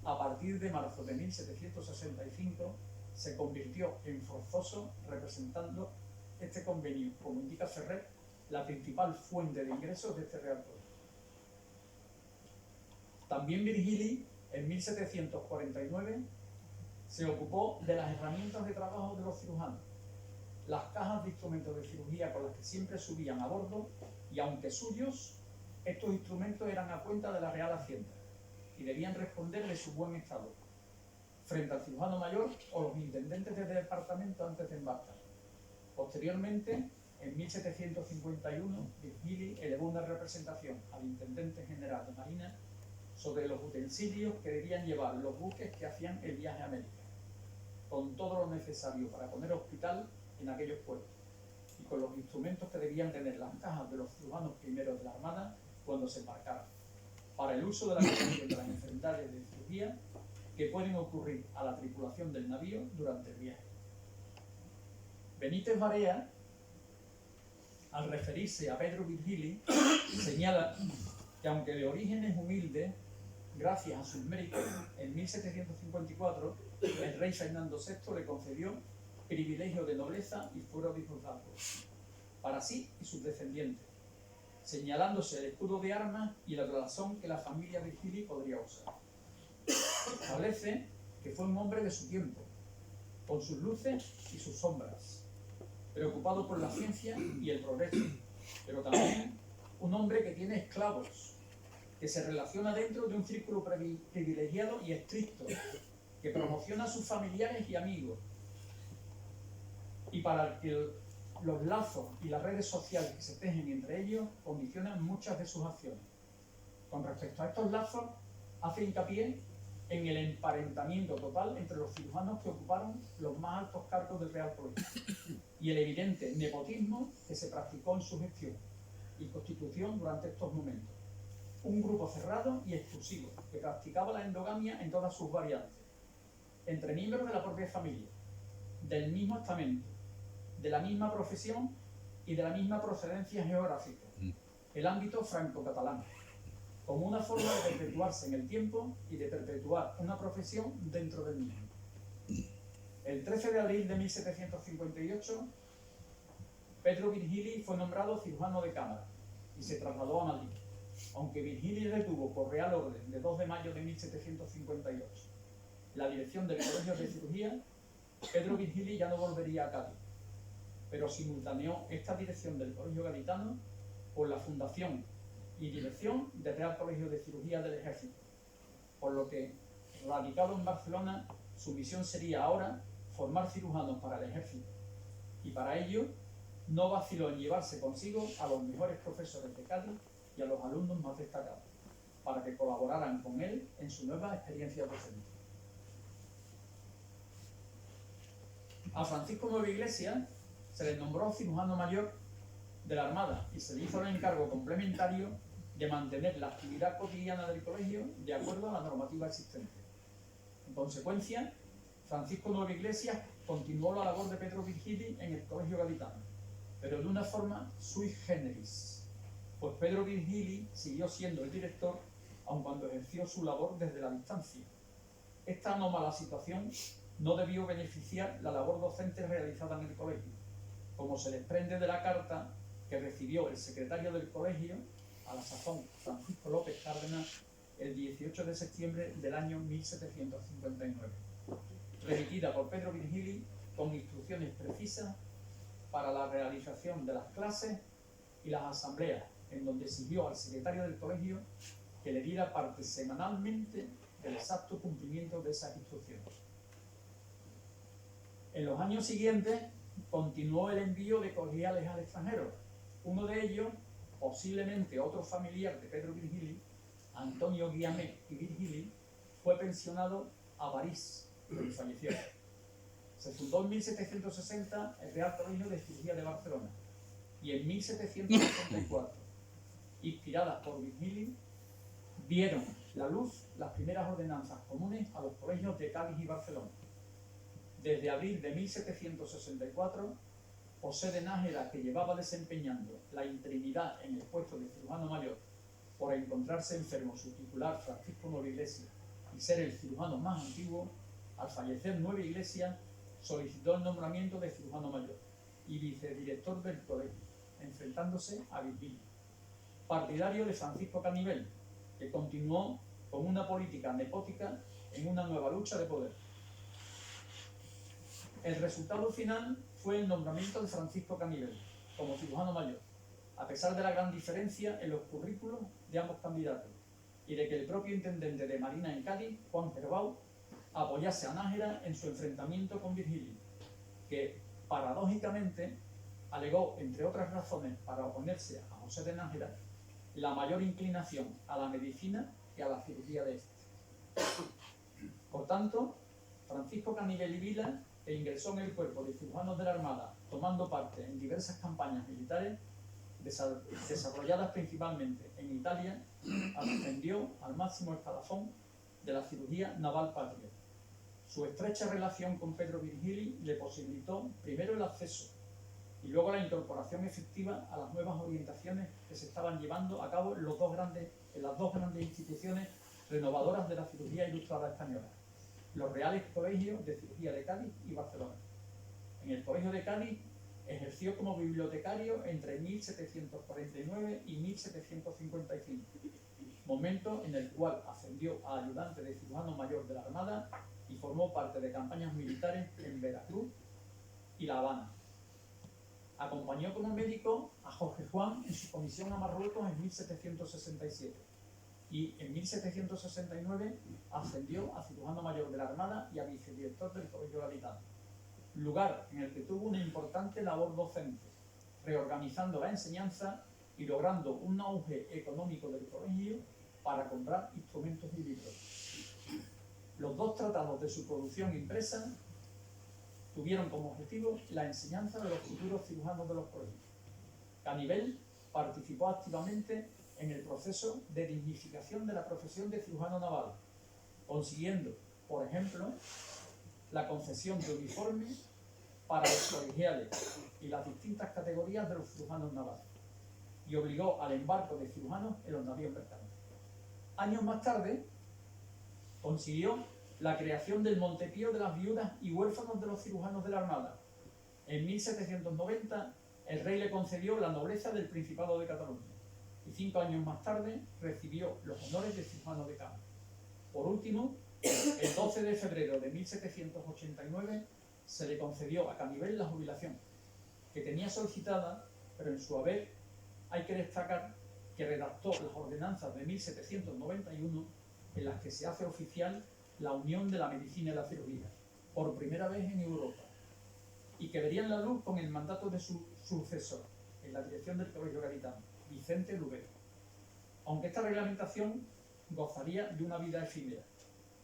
Speaker 3: a partir de marzo de 1765 se convirtió en forzoso, representando este convenio, como indica Ferrer, la principal fuente de ingresos de este Real Colegio. También Virgili, en 1749, se ocupó de las herramientas de trabajo de los cirujanos, las cajas de instrumentos de cirugía con las que siempre subían a bordo, y aunque suyos, estos instrumentos eran a cuenta de la Real Hacienda y debían responder de su buen estado, frente al cirujano mayor o los intendentes de departamento antes de embarcar. Posteriormente, en 1751, Virgili elevó una representación al intendente general de Marina sobre los utensilios que debían llevar los buques que hacían el viaje a América, con todo lo necesario para poner hospital en aquellos puertos, y con los instrumentos que debían tener las cajas de los cirujanos primeros de la Armada cuando se embarcaran, para el uso de la atención de las enfermedades de cirugía que pueden ocurrir a la tripulación del navío durante el viaje. Benítez Barea, al referirse a Pedro Virgili, señala que aunque de orígenes humildes, gracias a sus méritos, en 1754 el rey Fernando VI le concedió privilegio de nobleza y fuero de juzgado para sí y sus descendientes, señalándose el escudo de armas y el blasón que la familia Virgili podría usar. Establece que fue un hombre de su tiempo, con sus luces y sus sombras, preocupado por la ciencia y el progreso, pero también un hombre que tiene esclavos que se relaciona dentro de un círculo privilegiado y estricto, que promociona a sus familiares y amigos, y para el que los lazos y las redes sociales que se tejen entre ellos condicionan muchas de sus acciones. Con respecto a estos lazos, hace hincapié en el emparentamiento total entre los cirujanos que ocuparon los más altos cargos del Real Colegio y el evidente nepotismo que se practicó en su gestión y constitución durante estos momentos. Un grupo cerrado y exclusivo que practicaba la endogamia en todas sus variantes, entre miembros de la propia familia, del mismo estamento, de la misma profesión y de la misma procedencia geográfica, el ámbito franco-catalán, como una forma de perpetuarse en el tiempo y de perpetuar una profesión dentro del mismo. El 13 de abril de 1758, Pedro Virgili fue nombrado cirujano de cámara y se trasladó a Madrid, aunque Virgili retuvo por real orden de 2 de mayo de 1758 la dirección del Colegio de Cirugía. Pedro Virgili ya no volvería a Cádiz, pero simultaneó esta dirección del Colegio Gaditano por la fundación y dirección del Real Colegio de Cirugía del Ejército, por lo que, radicado en Barcelona, su misión sería ahora formar cirujanos para el Ejército, y para ello no vaciló en llevarse consigo a los mejores profesores de Cádiz y a los alumnos más destacados, para que colaboraran con él en su nueva experiencia docente. A Francisco Nueva Iglesia se le nombró cirujano mayor de la Armada y se le hizo el encargo complementario de mantener la actividad cotidiana del colegio de acuerdo a la normativa existente. En consecuencia, Francisco Nueva Iglesia continuó la labor de Pedro Virgili en el Colegio Gaditano, pero de una forma sui generis, pues Pedro Virgili siguió siendo el director aun cuando ejerció su labor desde la distancia. Esta anómala situación no debió beneficiar la labor docente realizada en el colegio, como se desprende de la carta que recibió el secretario del colegio, a la sazón Francisco López Cárdenas, el 18 de septiembre del año 1759, remitida por Pedro Virgili con instrucciones precisas para la realización de las clases y las asambleas, en donde exigió al secretario del colegio que le diera parte semanalmente del exacto cumplimiento de esas instrucciones. En los años siguientes continuó el envío de colegiales al extranjero. Uno de ellos, posiblemente otro familiar de Pedro Virgili, Antonio Guiamé y Virgili, fue pensionado a París, donde falleció. Se fundó en 1760 el Real Colegio de Cirugía de Barcelona y en 1764, inspiradas por Virgili, vieron la luz las primeras ordenanzas comunes a los colegios de Cádiz y Barcelona. Desde abril de 1764, José de Nájera, que llevaba desempeñando la interinidad en el puesto de cirujano mayor por encontrarse enfermo su titular Francisco Nueva Iglesia y ser el cirujano más antiguo, al fallecer Nueva Iglesia solicitó el nombramiento de cirujano mayor y vicedirector del colegio, enfrentándose a Virgili, partidario de Francisco Canivel, que continuó con una política nepótica en una nueva lucha de poder. El resultado final fue el nombramiento de Francisco Canivel como cirujano mayor, a pesar de la gran diferencia en los currículos de ambos candidatos y de que el propio intendente de Marina en Cádiz, Juan Gerbau, apoyase a Nájera en su enfrentamiento con Virgili, que paradójicamente alegó, entre otras razones para oponerse a José de Nájera, la mayor inclinación a la medicina y a la cirugía de este. Por tanto, Francisco Canivel y Vila, que ingresó en el cuerpo de cirujanos de la Armada tomando parte en diversas campañas militares desarrolladas principalmente en Italia, ascendió al máximo escalafón de la cirugía naval patria. Su estrecha relación con Pedro Virgili le posibilitó primero el acceso y luego la incorporación efectiva a las nuevas orientaciones que se estaban llevando a cabo en las dos grandes instituciones renovadoras de la cirugía ilustrada española, los Reales Colegios de Cirugía de Cádiz y Barcelona. En el Colegio de Cádiz ejerció como bibliotecario entre 1749 y 1755, momento en el cual ascendió a ayudante de cirujano mayor de la Armada y formó parte de campañas militares en Veracruz y La Habana. Acompañó como médico a Jorge Juan en su comisión a Marruecos en 1767 y en 1769 ascendió a cirujano mayor de la Armada y a vicedirector del Colegio Gaditano, lugar en el que tuvo una importante labor docente, reorganizando la enseñanza y logrando un auge económico del colegio para comprar instrumentos y libros. Los dos tratados de su producción impresa tuvieron como objetivo la enseñanza de los futuros cirujanos de los colegios. Canivel participó activamente en el proceso de dignificación de la profesión de cirujano naval, consiguiendo, por ejemplo, la concesión de uniformes para los colegiales y las distintas categorías de los cirujanos navales, y obligó al embarco de cirujanos en los navíos mercantes. Años más tarde, consiguió la creación del Montepío de las viudas y huérfanos de los cirujanos de la Armada. En 1790, el rey le concedió la nobleza del Principado de Cataluña, y 5 años más tarde recibió los honores de cirujano de campo. Por último, el 12 de febrero de 1789 se le concedió a Canivel la jubilación, que tenía solicitada, pero en su haber hay que destacar que redactó las ordenanzas de 1791 en las que se hace oficial la unión de la medicina y la cirugía, por primera vez en Europa, y que verían la luz con el mandato de su sucesor en la dirección del Colegio Gaditano, Vicente Lubero. Aunque esta reglamentación gozaría de una vida efímera,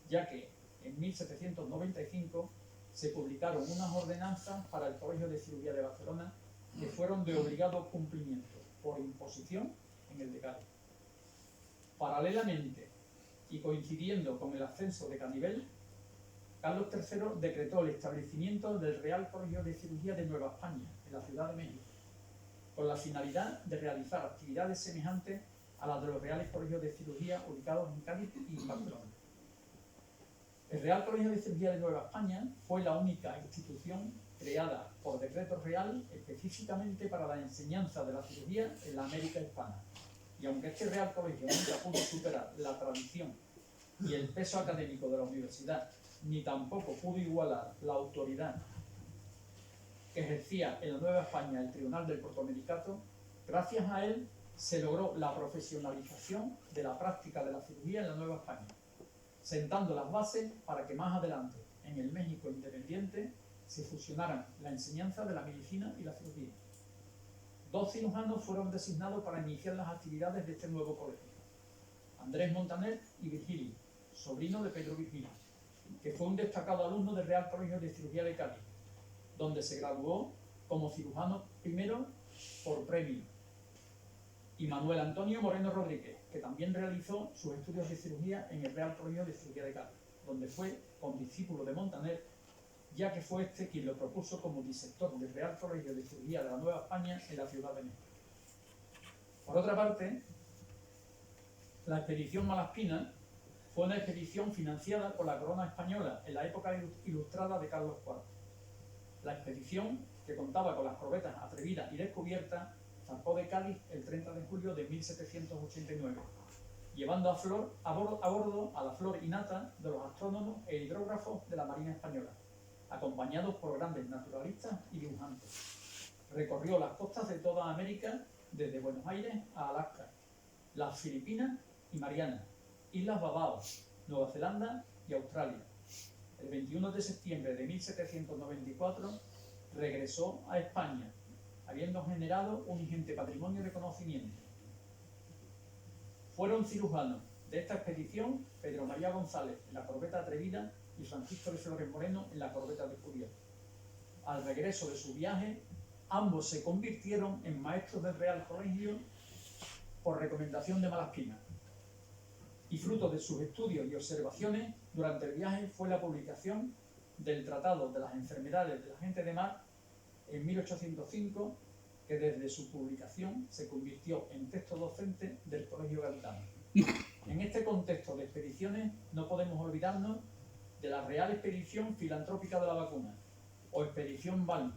Speaker 3: ya que en 1795 se publicaron unas ordenanzas para el Colegio de Cirugía de Barcelona que fueron de obligado cumplimiento por imposición en el decano. Paralelamente, y coincidiendo con el ascenso de Canivel, Carlos III decretó el establecimiento del Real Colegio de Cirugía de Nueva España, en la Ciudad de México, con la finalidad de realizar actividades semejantes a las de los Reales Colegios de Cirugía ubicados en Cádiz y en Barcelona. El Real Colegio de Cirugía de Nueva España fue la única institución creada por decreto real específicamente para la enseñanza de la cirugía en la América hispana. Y aunque este Real Colegio nunca pudo superar la tradición y el peso académico de la universidad, ni tampoco pudo igualar la autoridad que ejercía en la Nueva España el Tribunal del Protomedicato, gracias a él se logró la profesionalización de la práctica de la cirugía en la Nueva España, sentando las bases para que más adelante, en el México independiente, se fusionaran la enseñanza de la medicina y la cirugía. 2 cirujanos fueron designados para iniciar las actividades de este nuevo colegio: Andrés Montaner y Virgilio, sobrino de Pedro Virgilio, que fue un destacado alumno del Real Colegio de Cirugía de Cádiz, donde se graduó como cirujano primero por premio, y Manuel Antonio Moreno Rodríguez, que también realizó sus estudios de cirugía en el Real Colegio de Cirugía de Cádiz, donde fue condiscípulo de Montaner, ya que fue este quien lo propuso como disector del Real Colegio de Cirugía de la Nueva España en la Ciudad de México. Por otra parte, la expedición Malaspina fue una expedición financiada por la corona española en la época ilustrada de Carlos IV. La expedición, que contaba con las corbetas Atrevida y Descubierta, zarpó de Cádiz el 30 de julio de 1789, llevando a bordo a la flor innata de los astrónomos e hidrógrafos de la Marina Española, acompañados por grandes naturalistas y dibujantes. Recorrió las costas de toda América, desde Buenos Aires a Alaska, las Filipinas y Marianas, Islas Barbados, Nueva Zelanda y Australia. El 21 de septiembre de 1794 regresó a España, habiendo generado un ingente patrimonio de conocimiento. Fueron cirujanos de esta expedición Pedro María González en la corbeta Atrevida y Francisco de Flores Moreno en la corbeta Descubierta. Al regreso de su viaje, ambos se convirtieron en maestros del Real Colegio por recomendación de Malaspina. Y fruto de sus estudios y observaciones durante el viaje fue la publicación del Tratado de las Enfermedades de la Gente de Mar en 1805, que desde su publicación se convirtió en texto docente del Colegio Gaditano. En este contexto de expediciones no podemos olvidarnos de la Real Expedición Filantrópica de la Vacuna, o Expedición Balmy,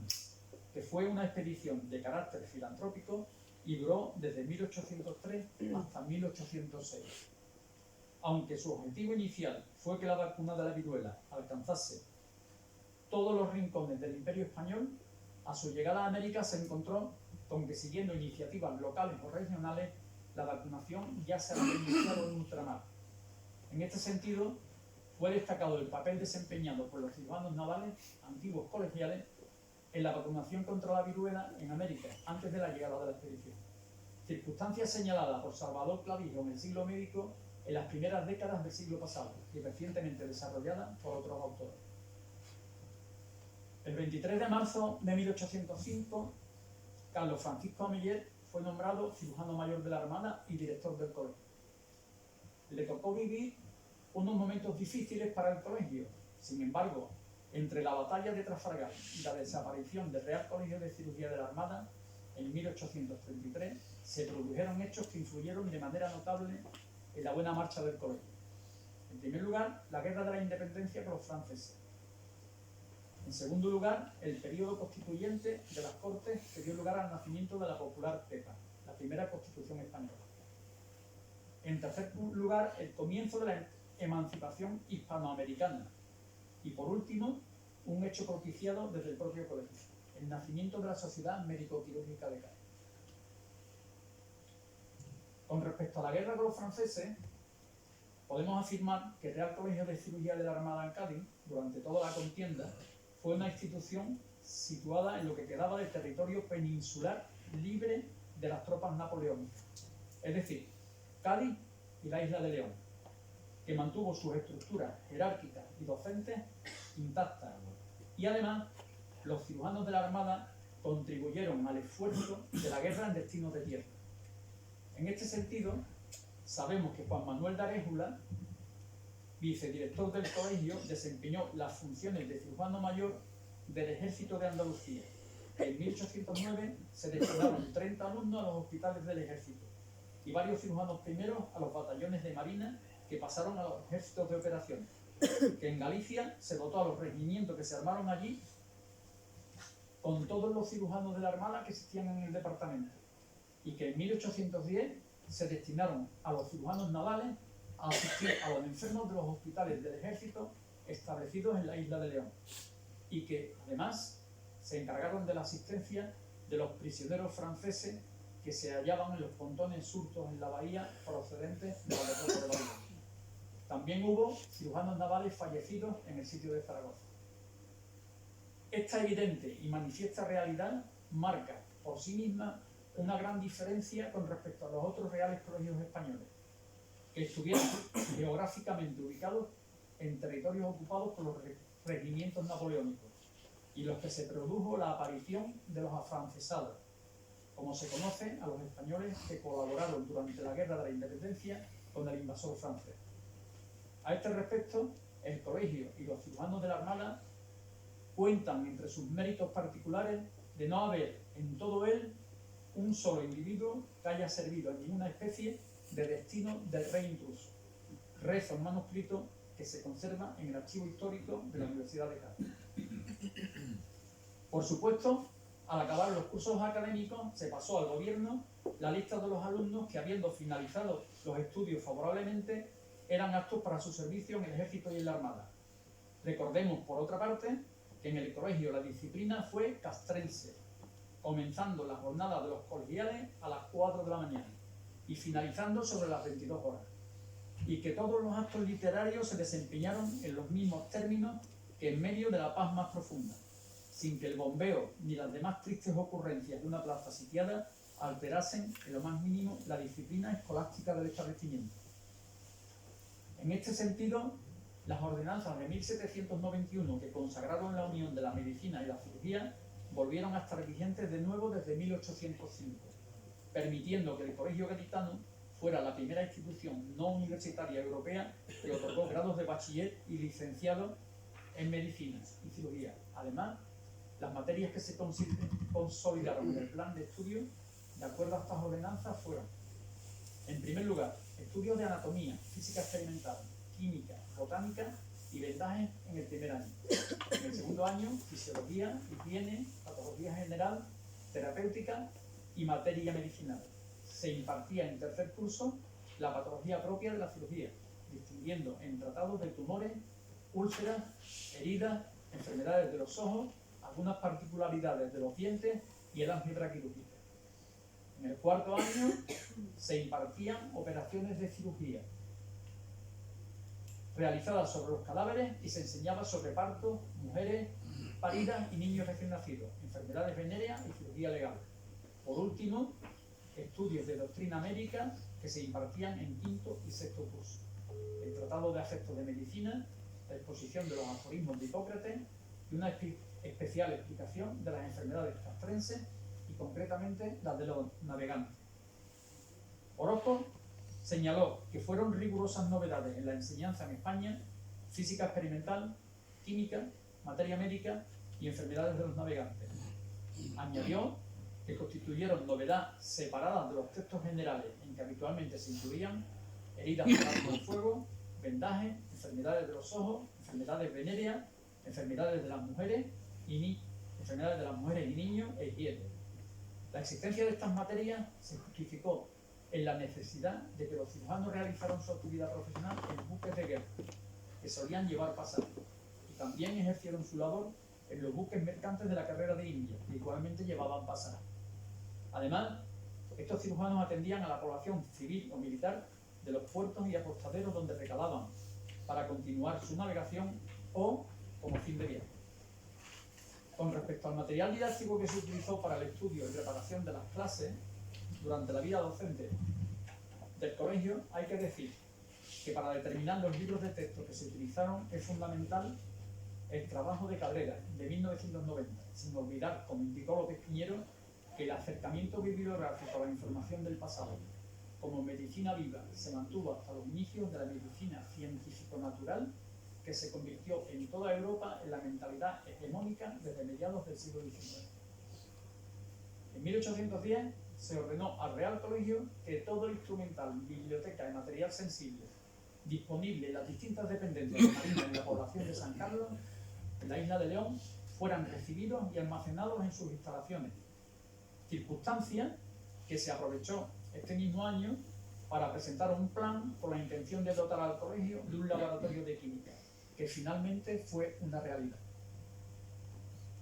Speaker 3: que fue una expedición de carácter filantrópico y duró desde 1803 hasta 1806. Aunque su objetivo inicial fue que la vacuna de la viruela alcanzase todos los rincones del Imperio Español, a su llegada a América se encontró con que, siguiendo iniciativas locales o regionales, la vacunación ya se había iniciado en ultramar. En este sentido, fue destacado el papel desempeñado por los cirujanos navales, antiguos colegiales, en la vacunación contra la viruela en América, antes de la llegada de la expedición. Circunstancia señalada por Salvador Clavijo en el siglo médico en las primeras décadas del siglo pasado y recientemente desarrollada por otros autores. El 23 de marzo de 1805, Carlos Francisco Ameller fue nombrado cirujano mayor de la Armada y director del colegio. Le tocó vivir unos momentos difíciles para el colegio. Sin embargo, entre la batalla de Trafalgar y la desaparición del Real Colegio de Cirugía de la Armada, en 1833, se produjeron hechos que influyeron de manera notable en la buena marcha del colegio. En primer lugar, la Guerra de la Independencia con los franceses. En segundo lugar, el periodo constituyente de las Cortes que dio lugar al nacimiento de la popular PEPA, la primera Constitución española. En tercer lugar, el comienzo de la emancipación hispanoamericana. Y por último, un hecho propiciado desde el propio colegio, el nacimiento de la Sociedad Médico-Quirúrgica de Cádiz. Con respecto a la guerra con los franceses, podemos afirmar que el Real Colegio de Cirugía de la Armada en Cádiz, durante toda la contienda, fue una institución situada en lo que quedaba del territorio peninsular libre de las tropas napoleónicas, es decir, Cádiz y la isla de León, que mantuvo sus estructuras jerárquicas y docentes intactas. Y además, los cirujanos de la Armada contribuyeron al esfuerzo de la guerra en destinos de tierra. En este sentido, sabemos que Juan Manuel de Aréjula, vicedirector del colegio, desempeñó las funciones de cirujano mayor del Ejército de Andalucía. En 1809 se destinaron 30 alumnos a los hospitales del ejército y varios cirujanos primeros a los batallones de marina que pasaron a los ejércitos de operaciones, que en Galicia se dotó a los regimientos que se armaron allí con todos los cirujanos de la Armada que existían en el departamento, y que en 1810 se destinaron a los cirujanos navales a asistir a los enfermos de los hospitales del ejército establecidos en la isla de León, y que además se encargaron de la asistencia de los prisioneros franceses que se hallaban en los pontones surtos en la bahía procedentes de la derrota de Babilón. También hubo cirujanos navales fallecidos en el sitio de Zaragoza. Esta evidente y manifiesta realidad marca por sí misma una gran diferencia con respecto a los otros reales colegios españoles, que estuvieron geográficamente ubicados en territorios ocupados por los regimientos napoleónicos, y los que se produjo la aparición de los afrancesados, como se conoce a los españoles que colaboraron durante la Guerra de la Independencia con el invasor francés. A este respecto, el colegio y los cirujanos de la Armada cuentan entre sus méritos particulares de no haber en todo él un solo individuo que haya servido en ninguna especie de destino del rey intruso. Rezo en manuscrito que se conserva en el archivo histórico de la Universidad de Cádiz. Por supuesto, al acabar los cursos académicos, se pasó al gobierno la lista de los alumnos que, habiendo finalizado los estudios favorablemente, eran aptos para su servicio en el ejército y en la armada. Recordemos, por otra parte, que en el colegio la disciplina fue castrense, comenzando la jornada de los colegiales a las 4 de la mañana y finalizando sobre las 22 horas, y que todos los actos literarios se desempeñaron en los mismos términos que en medio de la paz más profunda, sin que el bombeo ni las demás tristes ocurrencias de una plaza sitiada alterasen en lo más mínimo la disciplina escolástica del establecimiento. En este sentido, las ordenanzas de 1791 que consagraron la unión de la medicina y la cirugía volvieron a estar vigentes de nuevo desde 1805, permitiendo que el Colegio Gaditano fuera la primera institución no universitaria europea que otorgó grados de bachiller y licenciado en medicina y cirugía. Además, las materias que se consolidaron en el plan de estudio de acuerdo a estas ordenanzas fueron, en primer lugar, estudios de anatomía, física experimental, química, botánica y vendaje en el primer año. En el segundo año, fisiología, higiene, patología general, terapéutica y materia medicinal. Se impartía en tercer curso la patología propia de la cirugía, distinguiendo en tratados de tumores, úlceras, heridas, enfermedades de los ojos, algunas particularidades de los dientes y el álgebra quirúrgica. En el cuarto año se impartían operaciones de cirugía realizadas sobre los cadáveres y se enseñaba sobre partos, mujeres paridas y niños recién nacidos, enfermedades venéreas y cirugía legal. Por último, estudios de doctrina médica que se impartían en quinto y sexto curso. El tratado de afectos de medicina, la exposición de los aforismos de Hipócrates y una especial explicación de las enfermedades castrenses y concretamente las de los navegantes. Orozco señaló que fueron rigurosas novedades en la enseñanza en España, física experimental, química, materia médica y enfermedades de los navegantes. Añadió que constituyeron novedad separada de los textos generales en que habitualmente se incluían heridas por arco de fuego, vendajes, enfermedades de los ojos, enfermedades venéreas, enfermedades de las mujeres y niños e higiene. La existencia de estas materias se justificó en la necesidad de que los cirujanos realizaran su actividad profesional en buques de guerra, que solían llevar pasajes, y también ejercieron su labor en los buques mercantes de la carrera de India, que igualmente llevaban pasajes. Además, estos cirujanos atendían a la población civil o militar de los puertos y apostaderos donde recalaban para continuar su navegación o como fin de viaje. Con respecto al material didáctico que se utilizó para el estudio y preparación de las clases durante la vida docente del colegio, hay que decir que para determinar los libros de texto que se utilizaron es fundamental el trabajo de Cabrera, de 1990, sin olvidar, como indicó López Piñero, que el acercamiento bibliográfico a la información del pasado como medicina viva se mantuvo hasta los inicios de la medicina científico-natural, que se convirtió en toda Europa en la mentalidad hegemónica desde mediados del siglo XIX. En 1810 se ordenó al Real Colegio que todo el instrumental, biblioteca y material sensible disponible en las distintas dependencias de Marina en la población de San Carlos, en la isla de León, fueran recibidos y almacenados en sus instalaciones, circunstancia que se aprovechó este mismo año para presentar un plan con la intención de dotar al colegio de un laboratorio de química, que finalmente fue una realidad.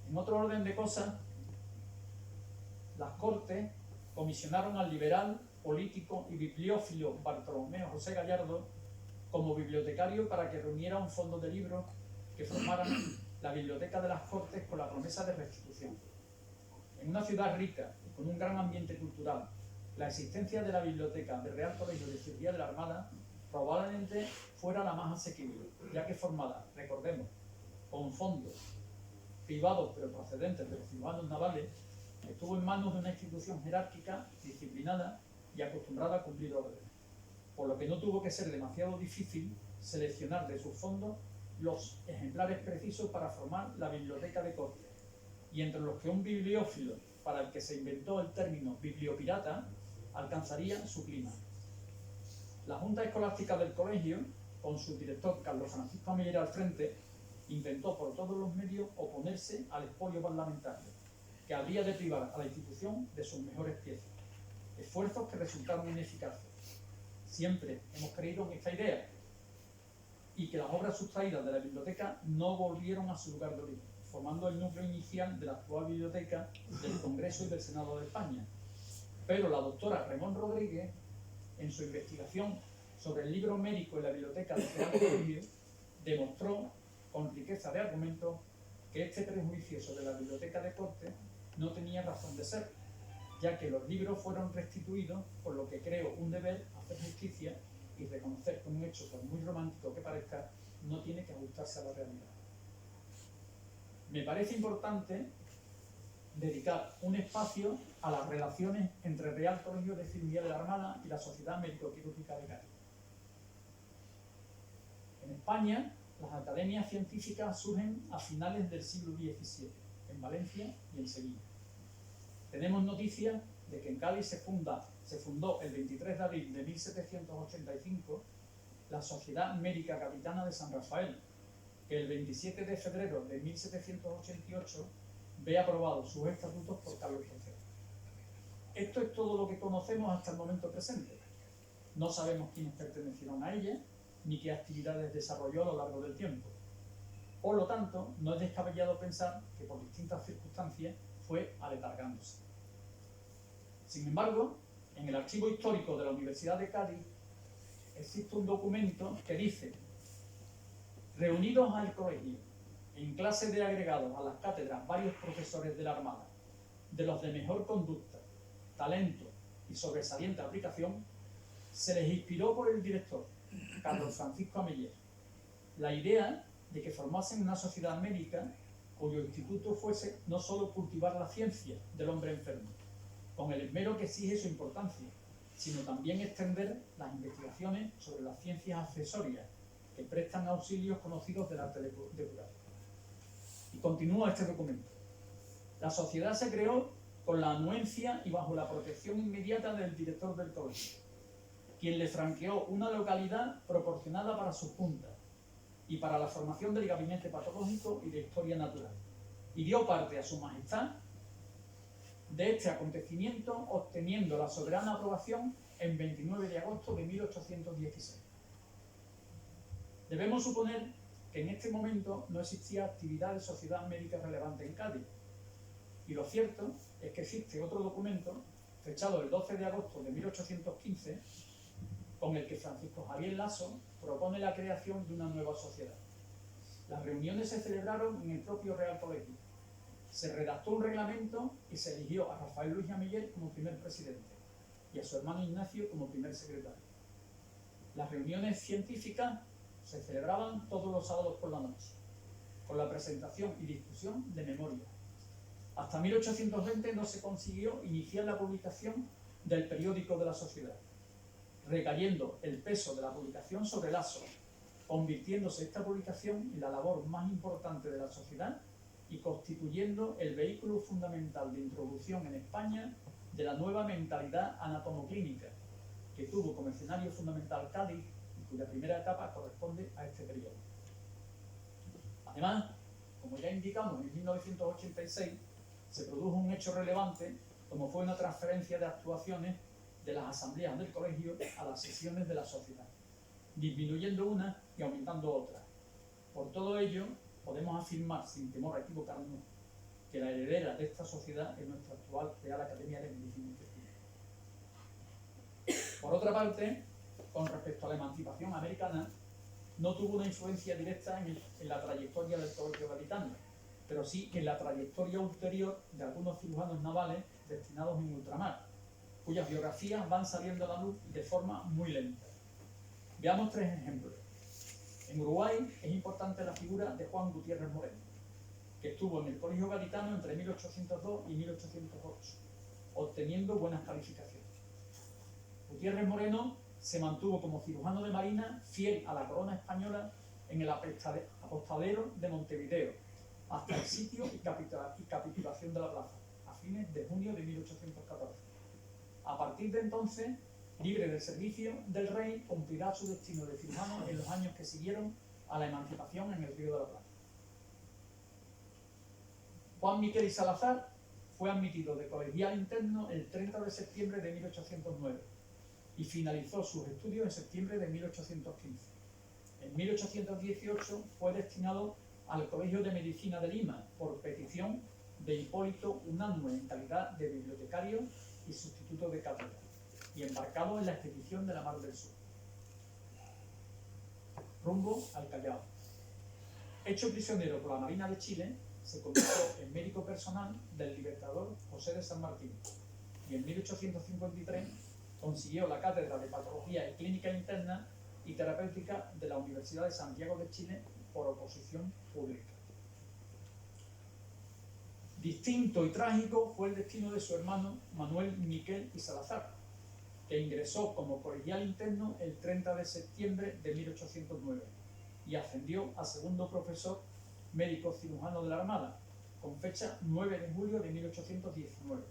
Speaker 3: En otro orden de cosas, las Cortes comisionaron al liberal, político y bibliófilo Bartolomeo José Gallardo como bibliotecario para que reuniera un fondo de libros que formaran la biblioteca de las Cortes con la promesa de restitución. En una ciudad rica y con un gran ambiente cultural, la existencia de la biblioteca del Real Colegio de Cirugía de la Armada probablemente fuera la más asequible, ya que formada, recordemos, con fondos privados pero procedentes de los cirujanos navales, estuvo en manos de una institución jerárquica, disciplinada y acostumbrada a cumplir órdenes, por lo que no tuvo que ser demasiado difícil seleccionar de sus fondos los ejemplares precisos para formar la biblioteca de corte, y entre los que un bibliófilo, para el que se inventó el término bibliopirata, alcanzaría su clima. La Junta Escolástica del Colegio, con su director Carlos Francisco Amellera al frente, intentó por todos los medios oponerse al expolio parlamentario, que habría de privar a la institución de sus mejores piezas, esfuerzos que resultaron ineficaces. Siempre hemos creído en esta idea y que las obras sustraídas de la biblioteca no volvieron a su lugar de origen, formando el núcleo inicial de la actual biblioteca del Congreso y del Senado de España. Pero la doctora Ramón Rodríguez, en su investigación sobre el libro médico en la biblioteca del Real Colegio, demostró con riqueza de argumentos que este prejuicio sobre la biblioteca de corte no tenía razón de ser, ya que los libros fueron restituidos, por lo que creo un deber hacer justicia y reconocer que un hecho, por muy romántico que parezca, no tiene que ajustarse a la realidad. Me parece importante dedicar un espacio a las relaciones entre el Real Colegio de Cirugía de la Armada y la Sociedad Médico-Quirúrgica de Cádiz. En España, las academias científicas surgen a finales del siglo XVII, en Valencia y en Sevilla. Tenemos noticias de que en Cádiz se fundó el 23 de abril de 1785 la Sociedad Médica Capitana de San Rafael, que el 27 de febrero de 1788 ve aprobados sus estatutos por Carlos III. Esto es todo lo que conocemos hasta el momento presente. No sabemos quiénes pertenecieron a ella, ni qué actividades desarrolló a lo largo del tiempo. Por lo tanto, no es descabellado pensar que por distintas circunstancias fue aletargándose. Sin embargo, en el archivo histórico de la Universidad de Cádiz existe un documento que dice: reunidos al colegio, en clase de agregados a las cátedras varios profesores de la Armada, de los de mejor conducta, talento y sobresaliente aplicación, se les inspiró por el director, Carlos Francisco Ameller, la idea de que formasen una sociedad médica cuyo instituto fuese no solo cultivar la ciencia del hombre enfermo, con el esmero que exige su importancia, sino también extender las investigaciones sobre las ciencias accesorias que prestan auxilios conocidos del arte de curar. Y continúa este documento. La sociedad se creó con la anuencia y bajo la protección inmediata del director del colegio, quien le franqueó una localidad proporcionada para su junta y para la formación del gabinete patológico y de historia natural, y dio parte a su majestad de este acontecimiento, obteniendo la soberana aprobación en 29 de agosto de 1816. Debemos suponer que en este momento no existía actividad de sociedad médica relevante en Cádiz, y lo cierto es que existe otro documento, fechado el 12 de agosto de 1815, con el que Francisco Javier Lasso propone la creación de una nueva sociedad. Las reuniones se celebraron en el propio Real Colegio. Se redactó un reglamento y se eligió a Rafael Luis Ameller como primer presidente y a su hermano Ignacio como primer secretario. Las reuniones científicas se celebraban todos los sábados por la noche, con la presentación y discusión de memoria. Hasta 1820 no se consiguió iniciar la publicación del periódico de la sociedad, recayendo el peso de la publicación sobre Lasso, convirtiéndose esta publicación en la labor más importante de la sociedad y constituyendo el vehículo fundamental de introducción en España de la nueva mentalidad anatomoclínica, que tuvo como escenario fundamental Cádiz y cuya primera etapa corresponde a este periodo. Además, como ya indicamos, en 1986 se produjo un hecho relevante, como fue una transferencia de actuaciones de las asambleas del colegio a las sesiones de la sociedad, disminuyendo unas y aumentando otras. Por todo ello, podemos afirmar, sin temor a equivocarnos, que la heredera de esta sociedad es nuestra actual Real Academia de Medicina Intestinal. Por otra parte, con respecto a la emancipación americana, no tuvo una influencia directa en la trayectoria del colegio gaditano, pero sí en la trayectoria ulterior de algunos cirujanos navales destinados en ultramar, cuyas biografías van saliendo a la luz de forma muy lenta. Veamos tres ejemplos. En Uruguay es importante la figura de Juan Gutiérrez Moreno, que estuvo en el Colegio Gaditano entre 1802 y 1808, obteniendo buenas calificaciones. Gutiérrez Moreno se mantuvo como cirujano de marina fiel a la corona española en el apostadero de Montevideo, hasta el sitio y capitulación de la plaza, a fines de junio de 1814. A partir de entonces, libre del servicio del rey, cumplirá su destino de cirujano en los años que siguieron a la emancipación en el Río de la Plata. Juan Miquel y Salazar fue admitido de colegial interno el 30 de septiembre de 1809 y finalizó sus estudios en septiembre de 1815. En 1818 fue destinado al Colegio de Medicina de Lima por petición de Hipólito Unanue en calidad de bibliotecario y sustituto de cátedra, y embarcado en la expedición de la Mar del Sur, rumbo al Callao. Hecho prisionero por la Marina de Chile, se convirtió en médico personal del libertador José de San Martín, y en 1853 consiguió la cátedra de Patología y Clínica Interna y Terapéutica de la Universidad de Santiago de Chile por oposición pública. Distinto y trágico fue el destino de su hermano Manuel Miquel y Salazar, que ingresó como colegial interno el 30 de septiembre de 1809 y ascendió a segundo profesor médico cirujano de la Armada, con fecha 9 de julio de 1819.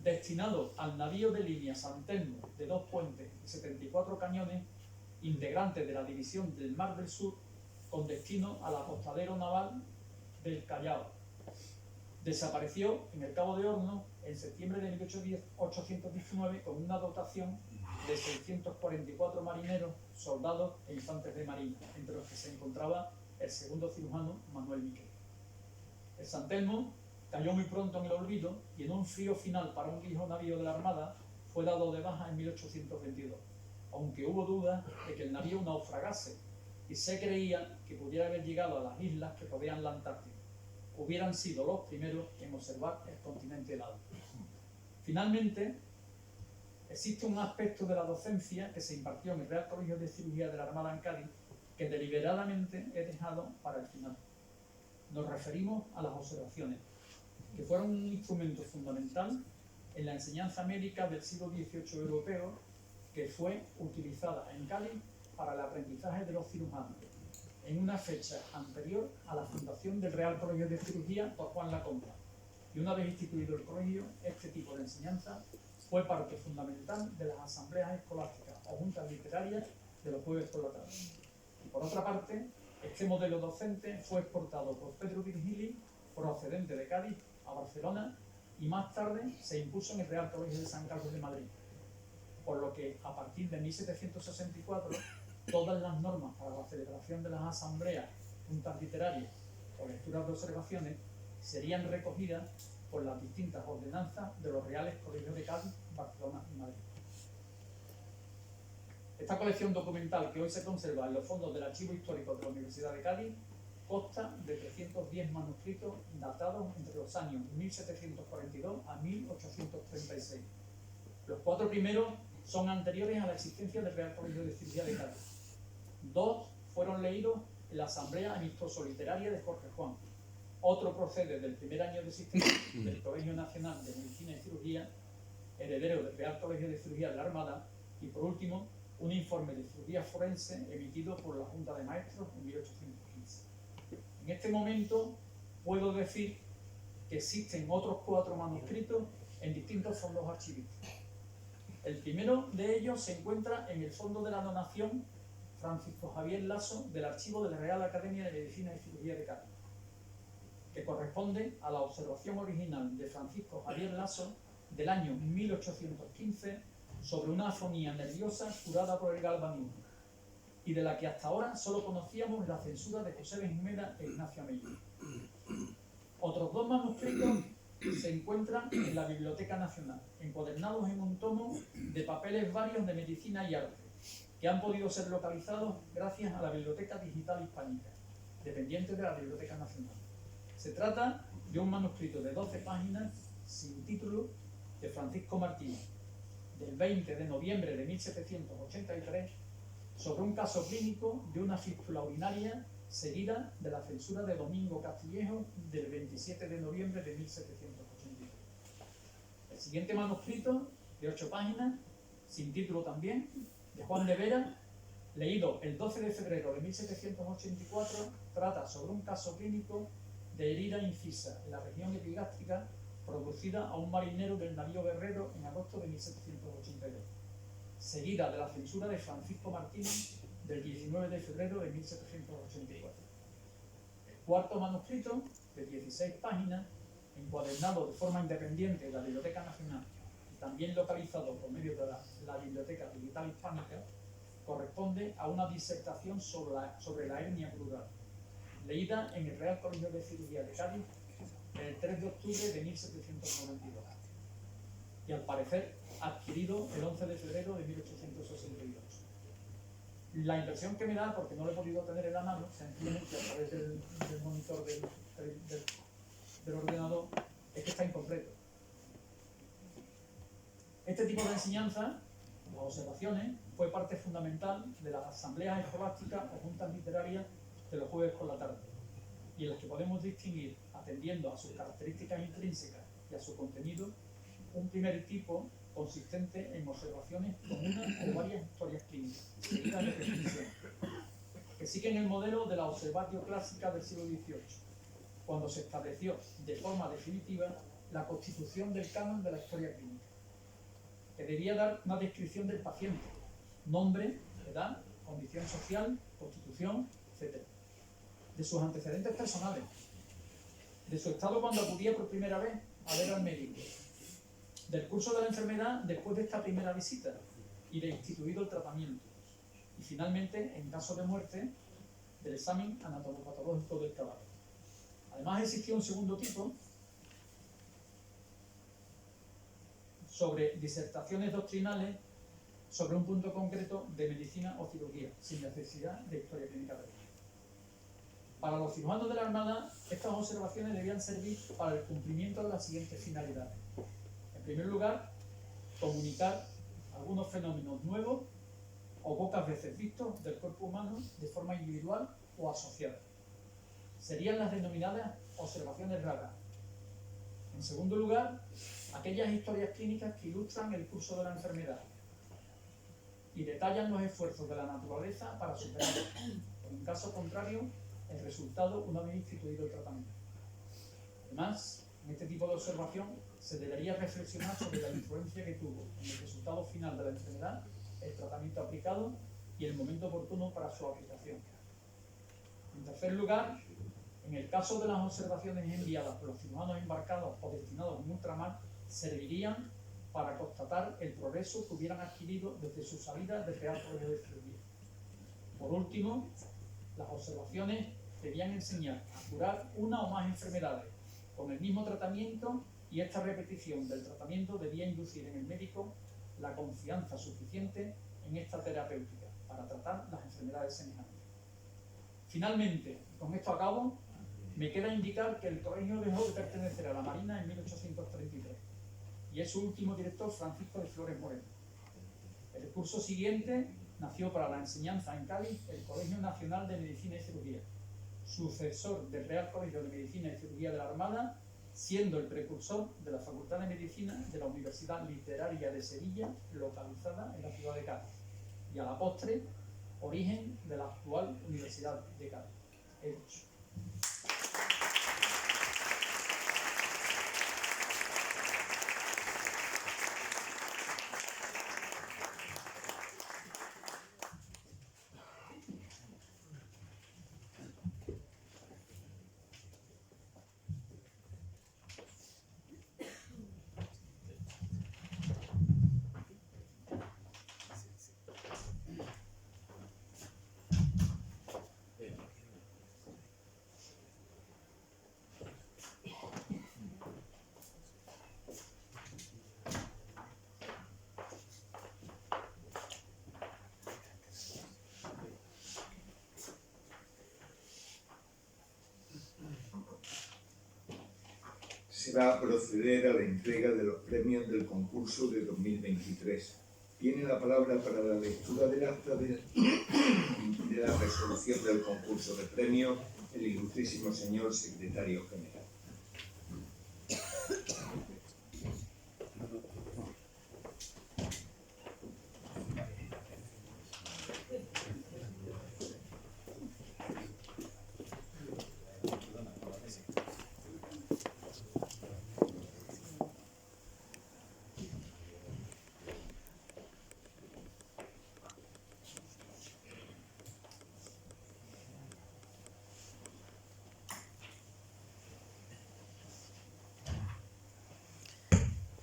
Speaker 3: Destinado al navío de línea San Telmo de 2 puentes y 74 cañones, integrante de la división del Mar del Sur, con destino al apostadero naval del Callao. Desapareció en el Cabo de Hornos en septiembre de 1819 con una dotación de 644 marineros, soldados e infantes de marina, entre los que se encontraba el segundo cirujano Manuel Miquel. El San Telmo cayó muy pronto en el olvido y en un frío final para un viejo navío de la Armada fue dado de baja en 1822, aunque hubo dudas de que el navío naufragase y se creía que pudiera haber llegado a las islas que rodean la Antártida. Hubieran sido los primeros en observar el continente helado. Finalmente, existe un aspecto de la docencia que se impartió en el Real Colegio de Cirugía de la Armada en Cádiz que deliberadamente he dejado para el final. Nos referimos a las observaciones, que fueron un instrumento fundamental en la enseñanza médica del siglo XVIII europeo, que fue utilizada en Cádiz para el aprendizaje de los cirujanos, en una fecha anterior a la fundación del Real Colegio de Cirugía por Juan Laconta. Y una vez instituido el colegio, este tipo de enseñanza fue parte fundamental de las asambleas escolásticas o juntas literarias de los jueves por la tarde. Y por otra parte, este modelo docente fue exportado por Pedro Virgili, procedente de Cádiz, a Barcelona, y más tarde se impuso en el Real Colegio de San Carlos de Madrid. Por lo que, a partir de 1764, todas las normas para la celebración de las asambleas, juntas literarias o lecturas de observaciones serían recogidas por las distintas ordenanzas de los Reales Colegios de Cádiz, Barcelona y Madrid. Esta colección documental que hoy se conserva en los fondos del Archivo Histórico de la Universidad de Cádiz consta de 310 manuscritos datados entre los años 1742 a 1836. Los 4 primeros son anteriores a la existencia del Real Colegio de Cirugía de Cádiz. 2 fueron leídos en la Asamblea Amistoso-Literaria de Jorge Juan. Otro procede del primer año de existencia del Colegio Nacional de Medicina y Cirugía, heredero del Real Colegio de Cirugía de la Armada, y por último, un informe de cirugía forense emitido por la Junta de Maestros en 1815. En este momento puedo decir que existen otros 4 manuscritos en distintos fondos archivísticos. El primero de ellos se encuentra en el Fondo de la Donación Francisco Javier Lasso del Archivo de la Real Academia de Medicina y Cirugía de Cádiz, que corresponde a la observación original de Francisco Javier Lasso del año 1815 sobre una afonía nerviosa curada por el galvanismo, y de la que hasta ahora solo conocíamos la censura de José Benjumeda e Ignacio Amello. Otros 2 manuscritos se encuentran en la Biblioteca Nacional, encuadernados en un tomo de papeles varios de medicina y arte, que han podido ser localizados gracias a la Biblioteca Digital Hispánica, dependiente de la Biblioteca Nacional. Se trata de un manuscrito de 12 páginas sin título de Francisco Martínez, del 20 de noviembre de 1783, sobre un caso clínico de una fístula urinaria seguida de la censura de Domingo Castillejo del 27 de noviembre de 1783. El siguiente manuscrito, de 8 páginas, sin título también, de Juan de Vera, leído el 12 de febrero de 1784, trata sobre un caso clínico de herida incisa en la región epigástrica producida a un marinero del navío Guerrero en agosto de 1782, seguida de la censura de Francisco Martínez del 19 de febrero de 1784. El cuarto manuscrito, de 16 páginas, encuadernado de forma independiente en la Biblioteca Nacional y también localizado por medio de la Biblioteca Digital Hispánica, corresponde a una disertación sobre la hernia plural, leída en el Real Colegio de Cirugía de Cádiz el 3 de octubre de 1792 y al parecer adquirido el 11 de febrero de 1868. La impresión que me da, porque no lo he podido tener en la mano, sencillamente a través del monitor del ordenador, es que está incompleto. Este tipo de enseñanza, las observaciones, fue parte fundamental de las asambleas escolásticas o juntas literarias de los jueves por la tarde, y en las que podemos distinguir, atendiendo a sus características intrínsecas y a su contenido, un primer tipo consistente en observaciones con una o varias historias clínicas, seguidas de definición, que siguen el modelo de la observatio clásica del siglo XVIII, cuando se estableció de forma definitiva la constitución del canon de la historia clínica, que debía dar una descripción del paciente, nombre, edad, condición social, constitución, etc., de sus antecedentes personales, de su estado cuando acudía por primera vez a ver al médico, del curso de la enfermedad después de esta primera visita y de instituido el tratamiento, y finalmente, en caso de muerte, del examen anatomopatológico del cadáver. Además existía un segundo tipo, sobre disertaciones doctrinales sobre un punto concreto de medicina o cirugía, sin necesidad de historia clínica previa. Para los cirujanos de la Armada, estas observaciones debían servir para el cumplimiento de las siguientes finalidades. En primer lugar, comunicar algunos fenómenos nuevos o pocas veces vistos del cuerpo humano de forma individual o asociada. Serían las denominadas observaciones raras. En segundo lugar, aquellas historias clínicas que ilustran el curso de la enfermedad y detallan los esfuerzos de la naturaleza para superarla, o en caso contrario, el resultado una vez instituido el tratamiento. Además, en este tipo de observación se debería reflexionar sobre la influencia que tuvo en el resultado final de la enfermedad el tratamiento aplicado y el momento oportuno para su aplicación. En tercer lugar, en el caso de las observaciones enviadas por los cirujanos embarcados o destinados en ultramar, servirían para constatar el progreso que hubieran adquirido desde su salida del Real Colegio de Cirugía. Por último, las observaciones debían enseñar a curar una o más enfermedades con el mismo tratamiento, y esta repetición del tratamiento debía inducir en el médico la confianza suficiente en esta terapéutica para tratar las enfermedades semejantes. Finalmente, con esto acabo, me queda indicar que el colegio dejó de pertenecer a la Marina en 1833 y es su último director Francisco de Flores Moreno. El curso siguiente nació para la enseñanza en Cádiz el Colegio Nacional de Medicina y Cirugía, sucesor del Real Colegio de Medicina y Cirugía de la Armada, siendo el precursor de la Facultad de Medicina de la Universidad Literaria de Sevilla, localizada en la ciudad de Cádiz, y a la postre, origen de la actual Universidad de Cádiz. He dicho.
Speaker 1: Se va a proceder a la entrega de los premios del concurso de 2023. Tiene la palabra para la lectura del acta de la resolución del concurso de premios el ilustrísimo señor secretario general.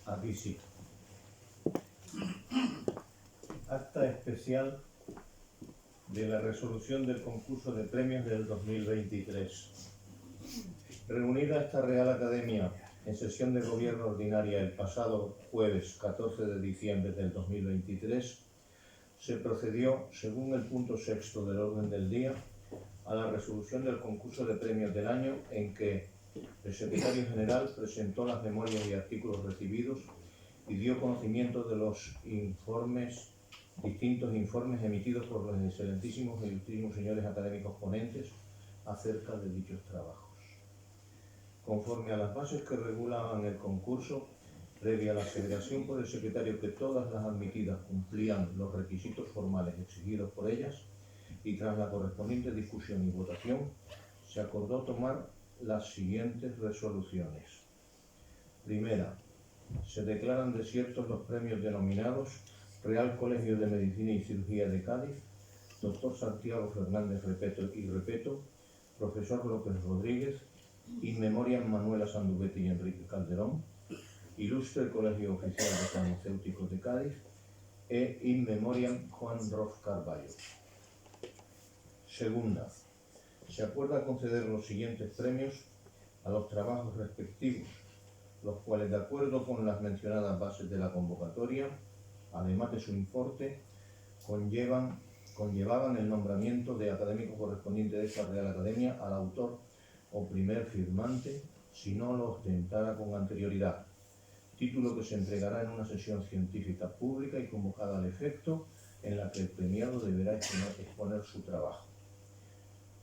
Speaker 2: Aquí sí. Acta especial de la resolución del concurso de premios del 2023. Reunida esta Real Academia en sesión de gobierno ordinaria el pasado jueves 14 de diciembre del 2023, se procedió, según el punto sexto del orden del día, a la resolución del concurso de premios del año, en que el secretario general presentó las memorias y artículos recibidos y dio conocimiento de los distintos informes emitidos por los excelentísimos e ilustrísimos señores académicos ponentes acerca de dichos trabajos. Conforme a las bases que regulaban el concurso, previa a la aseveración por el secretario que todas las admitidas cumplían los requisitos formales exigidos por ellas, y tras la correspondiente discusión y votación, se acordó tomar las siguientes resoluciones. Primera, se declaran desiertos los premios denominados Real Colegio de Medicina y Cirugía de Cádiz, Dr. Santiago Fernández Repeto, Profesor López Rodríguez, In Memoriam Manuela Sandubetti y Enrique Calderón, Ilustre Colegio Oficial de Farmacéuticos de Cádiz e In Memoriam Juan Rof Carballo. Segunda, se acuerda conceder los siguientes premios a los trabajos respectivos los cuales, de acuerdo con las mencionadas bases de la convocatoria, además de su importe, conllevaban el nombramiento de académico correspondiente de esta Real Academia al autor o primer firmante, si no lo ostentara con anterioridad, título que se entregará en una sesión científica pública y convocada al efecto, en la que el premiado deberá exponer su trabajo.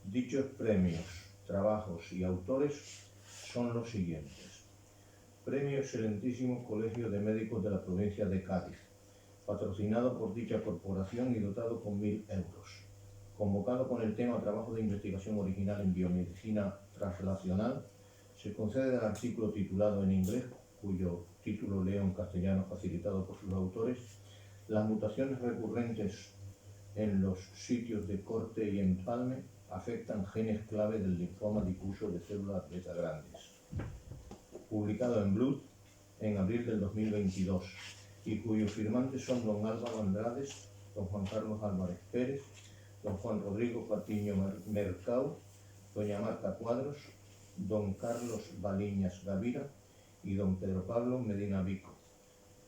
Speaker 2: Dichos premios, trabajos y autores son los siguientes. Premio Excelentísimo Colegio de Médicos de la provincia de Cádiz, patrocinado por dicha corporación y dotado con 1.000 euros. Convocado con el tema Trabajo de investigación original en biomedicina translacional, se concede el artículo titulado en inglés, cuyo título leo en castellano facilitado por sus autores, las mutaciones recurrentes en los sitios de corte y empalme afectan genes clave del linfoma difuso de células beta grandes. Publicado en Blood en abril del 2022 y cuyos firmantes son don Álvaro Andrades, don Juan Carlos Álvarez Pérez, don Juan Rodrigo Patiño Mercau, doña Marta Cuadros, don Carlos Baliñas Gavira y don Pedro Pablo Medina Vico,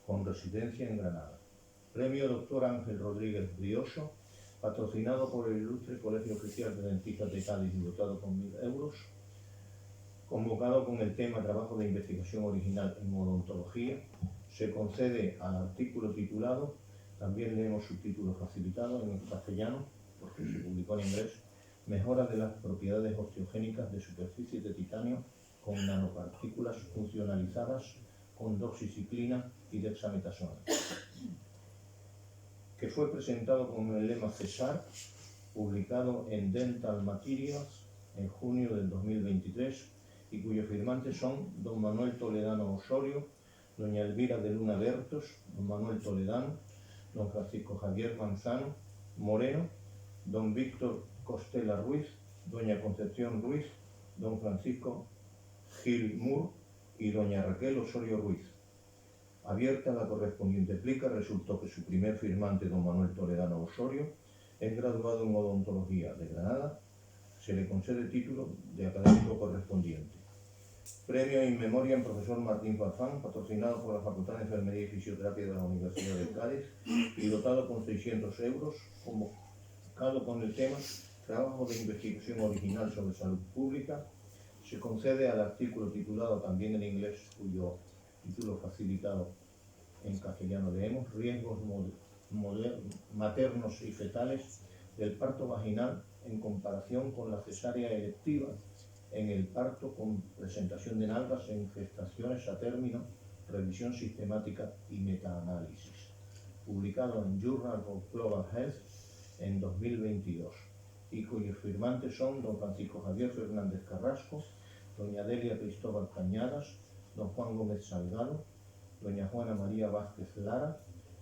Speaker 2: con residencia en Granada. Premio Dr. Ángel Rodríguez Brioso, patrocinado por el Ilustre Colegio Oficial de Dentistas de Cádiz y dotado con 1.000 euros, convocado con el tema Trabajo de investigación original en odontología, se concede al artículo titulado, también leemos su título facilitado en castellano, porque se publicó en inglés, Mejora de las propiedades osteogénicas de superficies de titanio con nanopartículas funcionalizadas con doxiciclina y dexametasona, que fue presentado con el lema CESAR, publicado en Dental Materials en junio del 2023 y cuyos firmantes son don Manuel Toledano Osorio, doña Elvira de Luna Bertos, don Manuel Toledano, don Francisco Javier Manzano Moreno, don Víctor Costela Ruiz, doña Concepción Ruiz, don Francisco Gil Moore y doña Raquel Osorio Ruiz. Abierta la correspondiente plica, resultó que su primer firmante, don Manuel Toledano Osorio, es graduado en odontología de Granada. Se le concede título de académico correspondiente. Premio in memoriam profesor Martín Farfán, patrocinado por la Facultad de Enfermería y Fisioterapia de la Universidad de Cádiz y dotado con 600 euros, convocado con el tema Trabajo de investigación original sobre salud pública. Se concede al artículo titulado también en inglés, cuyo título facilitado en castellano leemos, Riesgos maternos y fetales del parto vaginal en comparación con la cesárea electiva en el parto con presentación de nalgas en gestaciones a término, revisión sistemática y metaanálisis. Publicado en Journal of Global Health en 2022 y cuyos firmantes son don Francisco Javier Fernández Carrasco, doña Delia Cristóbal Cañadas, don Juan Gómez Salgado, doña Juana María Vázquez Lara,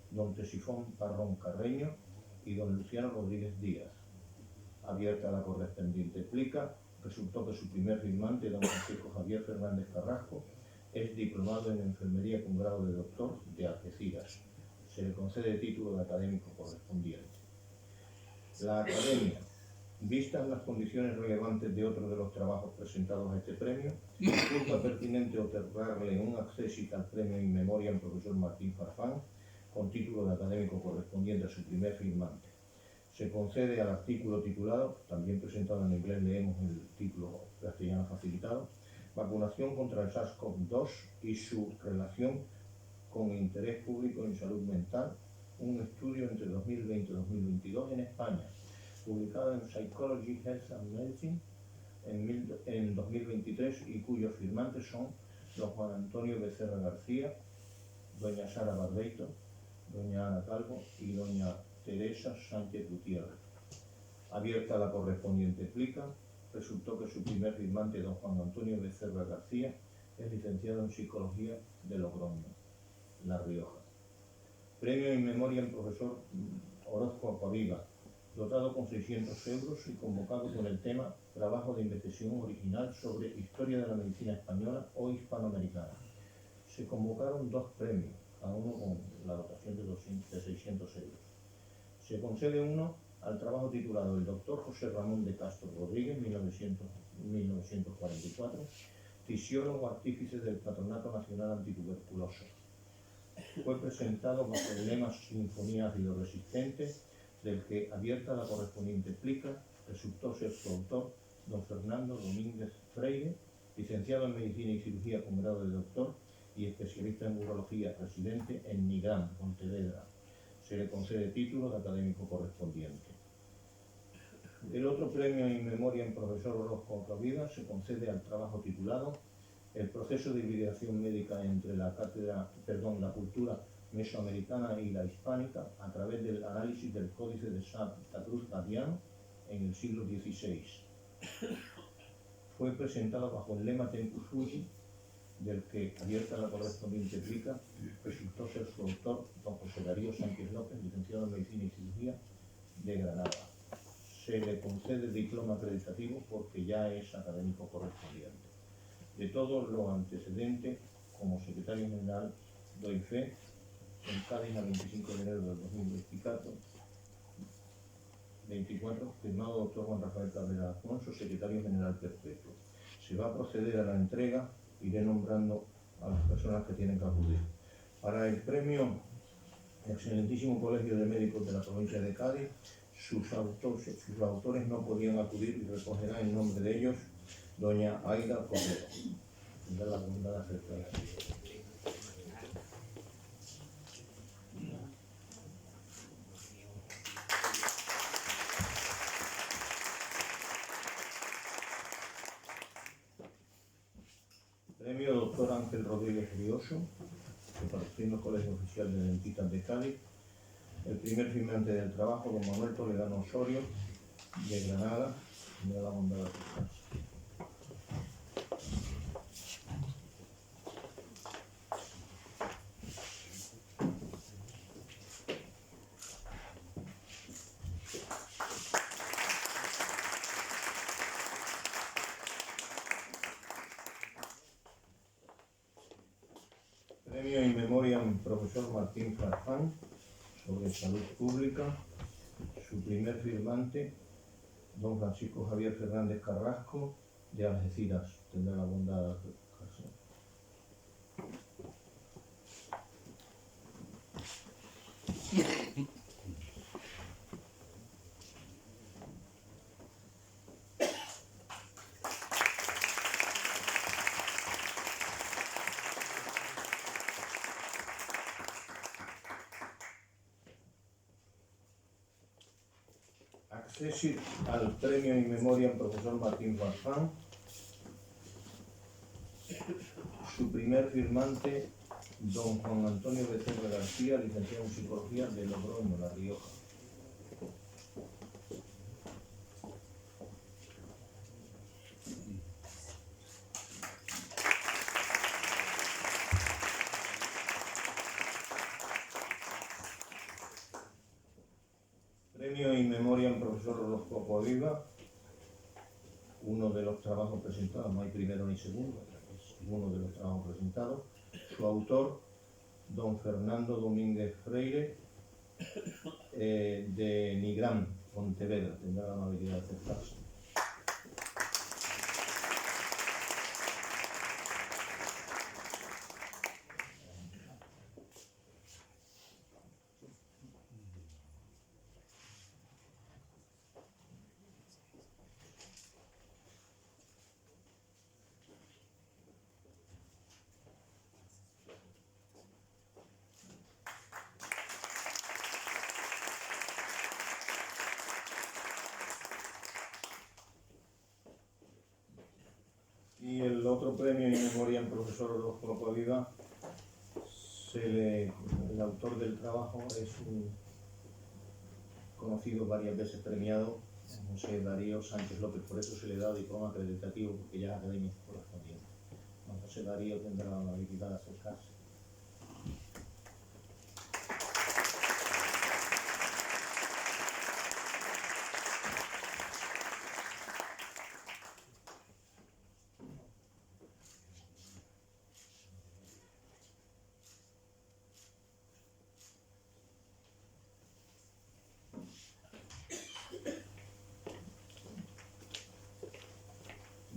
Speaker 2: don Tesifón Parrón Carreño y don Luciano Rodríguez Díaz. Abierta la correspondiente plica, resultó que su primer firmante, don Francisco Javier Fernández Carrasco, es diplomado en enfermería con grado de doctor de Algeciras. Se le concede título de académico correspondiente. La Academia, vistas las condiciones relevantes de otros de los trabajos presentados a este premio, resulta pertinente otorgarle un accésit al premio in memoriam profesor Martín Farfán, con título de académico correspondiente a su primer firmante. Se concede al artículo titulado, también presentado en inglés, leemos el título castellano facilitado, Vacunación contra el SARS-CoV-2 y su relación con interés público en salud mental, un estudio entre 2020 y 2022 en España, publicado en Psychology, Health and Medicine en 2023 y cuyos firmantes son don Juan Antonio Becerra García, doña Sara Barbeito, doña Ana Calvo y doña Teresa Sánchez Gutiérrez. Abierta la correspondiente plica, resultó que su primer firmante, don Juan Antonio Becerra García, es licenciado en Psicología de Logroño, La Rioja. Premio in memoriam profesor Orozco Apaviga, dotado con 600 euros y convocado con el tema Trabajo de investigación original sobre historia de la medicina española o hispanoamericana. Se convocaron dos premios, cada uno con la dotación de 600 euros. Se concede uno al trabajo titulado El doctor José Ramón de Castro Rodríguez, 1944, fisiólogo artífice del Patronato Nacional Antituberculoso. Fue presentado bajo el lema Sinfonía Ácido-Resistente, del que, abierta la correspondiente plica, resultó ser su autor don Fernando Domínguez Freire, licenciado en Medicina y Cirugía con grado de doctor y especialista en urología, residente en Nigrán, Pontevedra. Se le concede título de académico correspondiente. El otro premio in memoriam profesor Orozco Ocavida se concede al trabajo titulado El proceso de hibridación médica entre la cultura mesoamericana y la hispánica a través del análisis del Códice de Santa Cruz Gadiano en el siglo XVI. Fue presentado bajo el lema Tempus Fugit, del que, abierta la correspondiente plica, resultó ser su autor don José Darío Sánchez López, licenciado en Medicina y Cirugía de Granada. Se le concede diploma acreditativo porque ya es académico correspondiente. De todo lo antecedente, como secretario general, doy fe en Cádiz, el 25 de enero del 2024, firmado doctor Juan Rafael Cabrera Alfonso, secretario general perpetuo. Se va a proceder a la entrega, iré nombrando a las personas que tienen que acudir. Para el premio Excelentísimo Colegio de Médicos de la provincia de Cádiz, sus autores no podían acudir y recogerá en nombre de ellos doña Aida Cordero. Tendrá la bondad de aceptar. Premio doctor Ángel Rodríguez Rioso, que participó en el Colegio Oficial de Dentistas de Cádiz. El primer firmante del trabajo, don Manuel Toledano Osorio, de Granada, de la bondad de aceptar. Premio in memoriam profesor Martín Farfán, sobre salud pública. Su primer firmante, don Francisco Javier Fernández Carrasco, de Algeciras. Tendrá la bondad de acercarse. Accesir al premio in memoriam profesor Martín Farfán. Su primer firmante, don Juan Antonio Becerra García, licenciado en Psicología de Logroño, La Rioja. Premio in memoriam profesor Orozco Ocavida. Uno de los trabajos presentados, no hay primero ni segundo, es uno de los trabajos presentados. Su autor, don Fernando Domínguez Freire, de Nigrán, Pontevedra. Tendrá la amabilidad de acercarse. Y el otro premio in memoriam profesor Orozco Ocavida, el autor del trabajo es un conocido, varias veces premiado, José Darío Sánchez López. Por eso se le da diploma acreditativo, porque ya es académico correspondiente. Don José Darío tendrá la amabilidad de acercarse.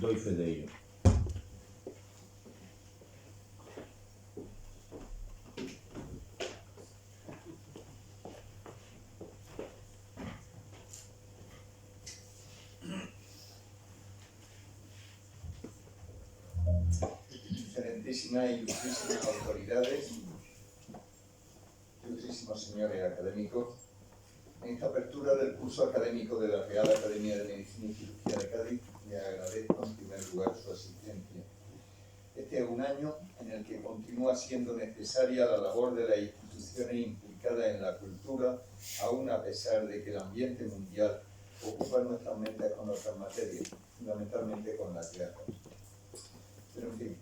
Speaker 2: Doy fe de ello.
Speaker 1: excelentísimas e ilustrísimas autoridades, ilustrísimos señores académicos, en esta apertura del curso académico de la Real Academia de Medicina y Cirugía de Cádiz, le agradezco en primer lugar su asistencia. Este es un año en el que continúa siendo necesaria la labor de las instituciones implicadas en la cultura, aún a pesar de que el ambiente mundial ocupa nuestras mentes con otras materias, fundamentalmente con las guerras. Pero en fin,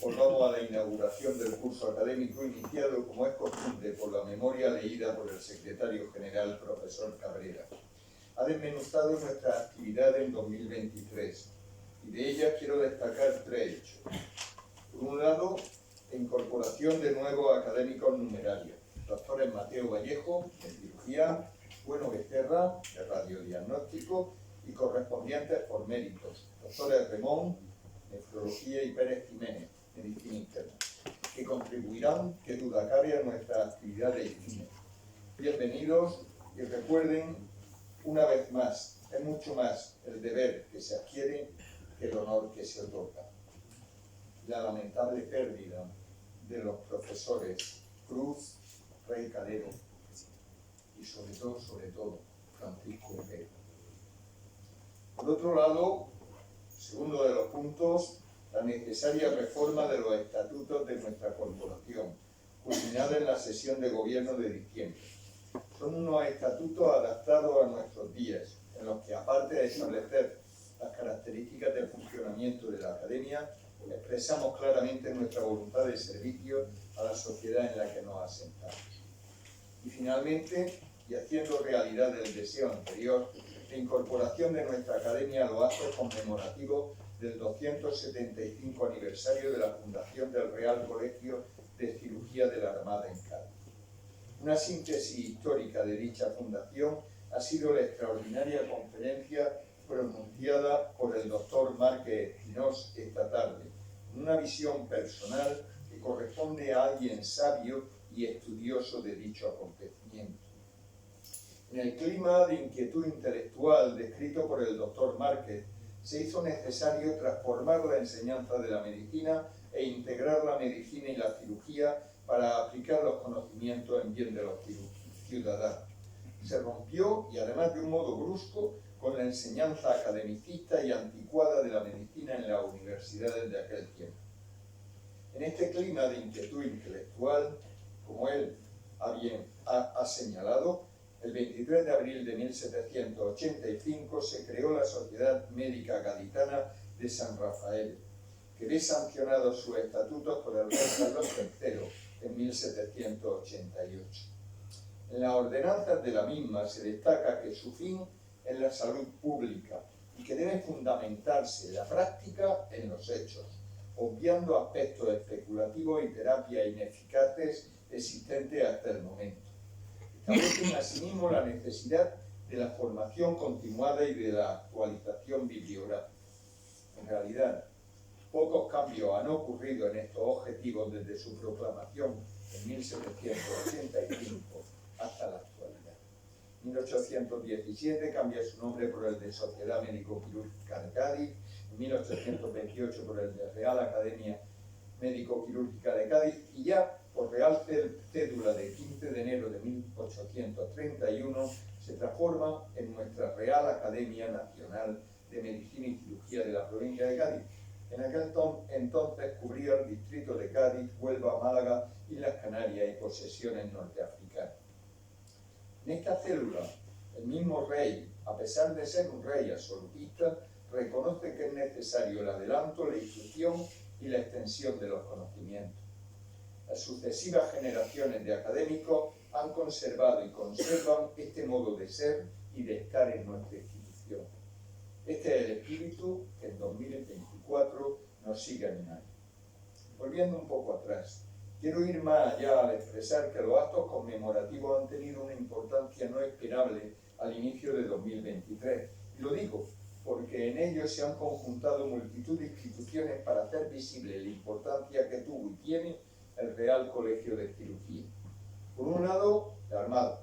Speaker 1: volvamos a la inauguración del curso académico iniciado, como es costumbre, por la memoria leída por el secretario general, profesor Cabrera. Ha desmenuzado nuestra actividad en 2023 y de ellas quiero destacar tres hechos. Por un lado, la incorporación de nuevos académicos numerarios, doctores Mateo Vallejo, de cirugía, Bueno Becerra, de radiodiagnóstico, y correspondientes por méritos, doctores Remón, nefrología, y Pérez Jiménez, medicina interna, que contribuirán, que duda cabe, a nuestra actividad de higiene. Bienvenidos y recuerden, una vez más, es mucho más el deber que se adquiere que el honor que se otorga. La lamentable pérdida de los profesores Cruz, Rey Calero y sobre todo, Francisco Pérez. Por otro lado, segundo de los puntos, la necesaria reforma de los estatutos de nuestra corporación, culminada en la sesión de gobierno de diciembre. Son unos estatutos adaptados a nuestros días, en los que, aparte de establecer las características del funcionamiento de la Academia, expresamos claramente nuestra voluntad de servicio a la sociedad en la que nos asentamos. Y finalmente, y haciendo realidad el deseo anterior, la incorporación de nuestra Academia a los actos conmemorativos del 275 aniversario de la fundación del Real Colegio de Cirugía de la Armada en Cádiz. Una síntesis histórica de dicha fundación ha sido la extraordinaria conferencia pronunciada por el doctor Márquez Espinós esta tarde, una visión personal que corresponde a alguien sabio y estudioso de dicho acontecimiento. En el clima de inquietud intelectual descrito por el doctor Márquez, se hizo necesario transformar la enseñanza de la medicina e integrar la medicina y la cirugía para aplicar los conocimientos en bien de los ciudadanos. Se rompió, y además de un modo brusco, con la enseñanza academicista y anticuada de la medicina en las universidades de aquel tiempo. En este clima de inquietud intelectual, como él ha señalado, el 23 de abril de 1785 se creó la Sociedad Médica Gaditana de San Rafael, que ve sancionados sus estatutos por el rey Carlos III en 1788. En las ordenanzas de la misma se destaca que su fin es la salud pública y que debe fundamentarse la práctica en los hechos, obviando aspectos especulativos y terapias ineficaces existentes hasta el momento. Establecen asimismo la necesidad de la formación continuada y de la actualización bibliográfica. En realidad, pocos cambios han ocurrido en estos objetivos desde su proclamación en 1785 hasta la actualidad. En 1817 cambia su nombre por el de Sociedad Médico-Quirúrgica de Cádiz, en 1828 por el de Real Academia Médico-Quirúrgica de Cádiz y ya por Real Cédula de 15 de enero de 1831 se transforma en nuestra Real Academia Nacional de Medicina y Cirugía de la provincia de Cádiz. En aquel entonces cubría el distrito de Cádiz, Huelva, Málaga y las Canarias y posesiones norteafricanas. En esta célula, el mismo rey, a pesar de ser un rey absolutista, reconoce que es necesario el adelanto, la instrucción y la extensión de los conocimientos. Las sucesivas generaciones de académicos han conservado y conservan este modo de ser y de estar en nuestra institución. Este es el espíritu que en 2024 nos sigue animando. Volviendo un poco atrás, quiero ir más allá al expresar que los actos conmemorativos han tenido una importancia no esperable al inicio de 2023. Y lo digo porque en ellos se han conjuntado multitud de instituciones para hacer visible la importancia que tuvo y tiene el Real Colegio de Cirugía. Por un lado, la Armada,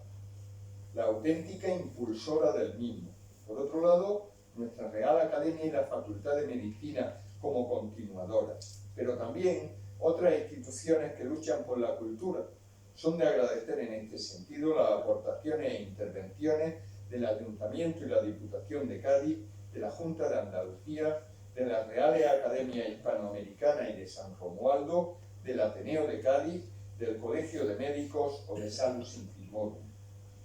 Speaker 1: la auténtica impulsora del mismo. Por otro lado, nuestra Real Academia y la Facultad de Medicina como continuadoras, pero también Otras instituciones que luchan por la cultura. Son de agradecer en este sentido las aportaciones e intervenciones del Ayuntamiento y la Diputación de Cádiz, de la Junta de Andalucía, de las Reales Academias Hispanoamericanas y de San Romualdo, del Ateneo de Cádiz, del Colegio de Médicos o de Salus Infirmorum.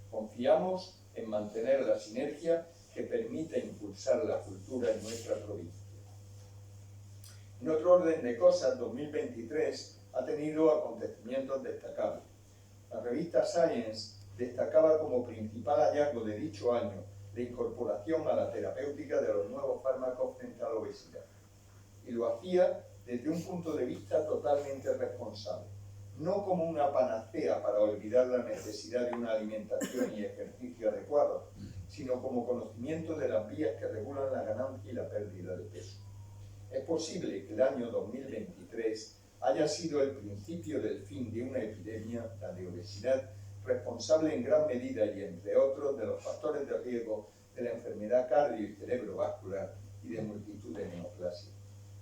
Speaker 1: Confiamos en mantener la sinergia que permite impulsar la cultura en nuestra provincia. En otro orden de cosas, 2023 ha tenido acontecimientos destacables. La revista Science destacaba como principal hallazgo de dicho año la incorporación a la terapéutica de los nuevos fármacos frente a la obesidad. Y lo hacía desde un punto de vista totalmente responsable, no como una panacea para olvidar la necesidad de una alimentación y ejercicio adecuados, sino como conocimiento de las vías que regulan la ganancia y la pérdida de peso. Es posible que el año 2023 haya sido el principio del fin de una epidemia, la de obesidad, responsable en gran medida y entre otros de los factores de riesgo de la enfermedad cardio- y cerebrovascular y de multitud de neoplasias.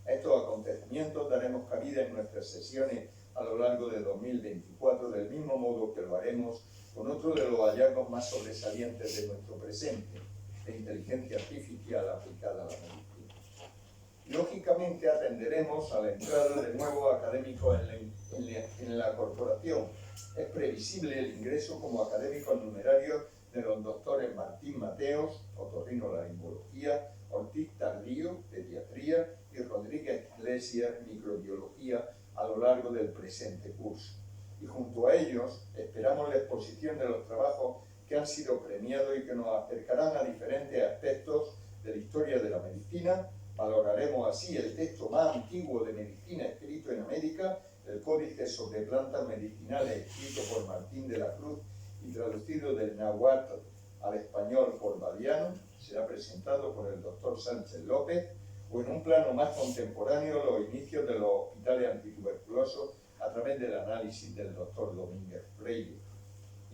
Speaker 1: A estos acontecimientos daremos cabida en nuestras sesiones a lo largo de 2024, del mismo modo que lo haremos con otro de los hallazgos más sobresalientes de nuestro presente, la inteligencia artificial aplicada a la medicina. Lógicamente atenderemos a la entrada de nuevos académicos en la corporación. Es previsible el ingreso como académicos numerarios de los doctores Martín Mateos, otorrinolaringología, Ortiz Tardío, pediatría, y Rodríguez Iglesias, microbiología, a lo largo del presente curso. Y junto a ellos esperamos la exposición de los trabajos que han sido premiados y que nos acercarán a diferentes aspectos de la historia de la medicina. Valoraremos así el texto más antiguo de medicina escrito en América, el Códice sobre plantas medicinales, escrito por Martín de la Cruz y traducido del náhuatl al español por Badiano. Será presentado por el doctor Sánchez López, o en un plano más contemporáneo los inicios de los hospitales antituberculosos a través del análisis del doctor Domínguez Freire.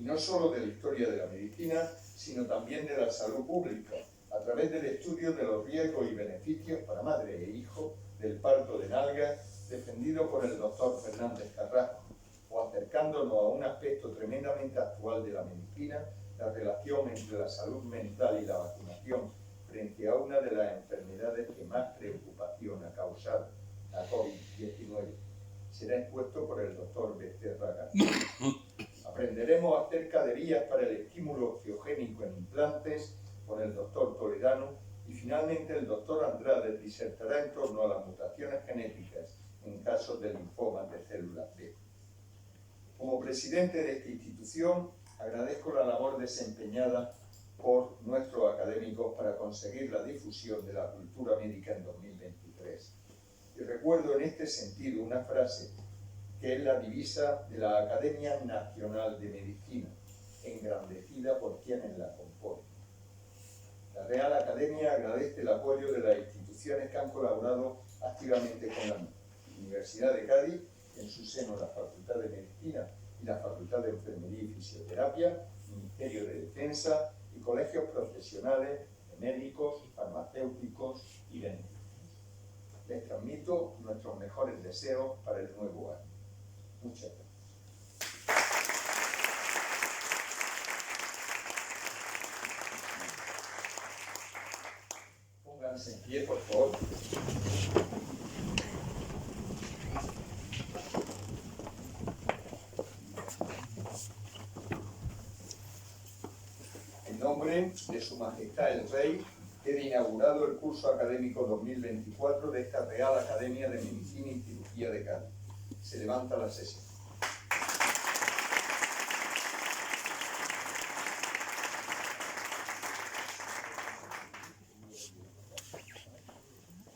Speaker 1: Y no solo de la historia de la medicina, sino también de la salud pública, a través del estudio de los riesgos y beneficios para madre e hijo del parto de nalgas, defendido por el doctor Fernández Carrasco, o acercándonos a un aspecto tremendamente actual de la medicina, la relación entre la salud mental y la vacunación frente a una de las enfermedades que más preocupación ha causado, la COVID-19. Será expuesto por el doctor Becerra García. Aprenderemos acerca de vías para el estímulo oxigénico en implantes por el doctor Toledano, y finalmente el doctor Andrade disertará en torno a las mutaciones genéticas en casos de linfomas de células B. Como presidente de esta institución, agradezco la labor desempeñada por nuestros académicos para conseguir la difusión de la cultura médica en 2023. Y recuerdo en este sentido una frase que es la divisa de la Academia Nacional de Medicina, engrandecida por quienes la componen. La Real Academia agradece el apoyo de las instituciones que han colaborado activamente con la Universidad de Cádiz, en su seno la Facultad de Medicina y la Facultad de Enfermería y Fisioterapia, Ministerio de Defensa y colegios profesionales de médicos, farmacéuticos y dentistas. Les transmito nuestros mejores deseos para el nuevo año. Muchas gracias. Pónganse en pie, por favor. En nombre de Su Majestad el Rey, queda inaugurado el curso académico 2024 de esta Real Academia de Medicina y Cirugía de Cádiz. Se levanta la sesión.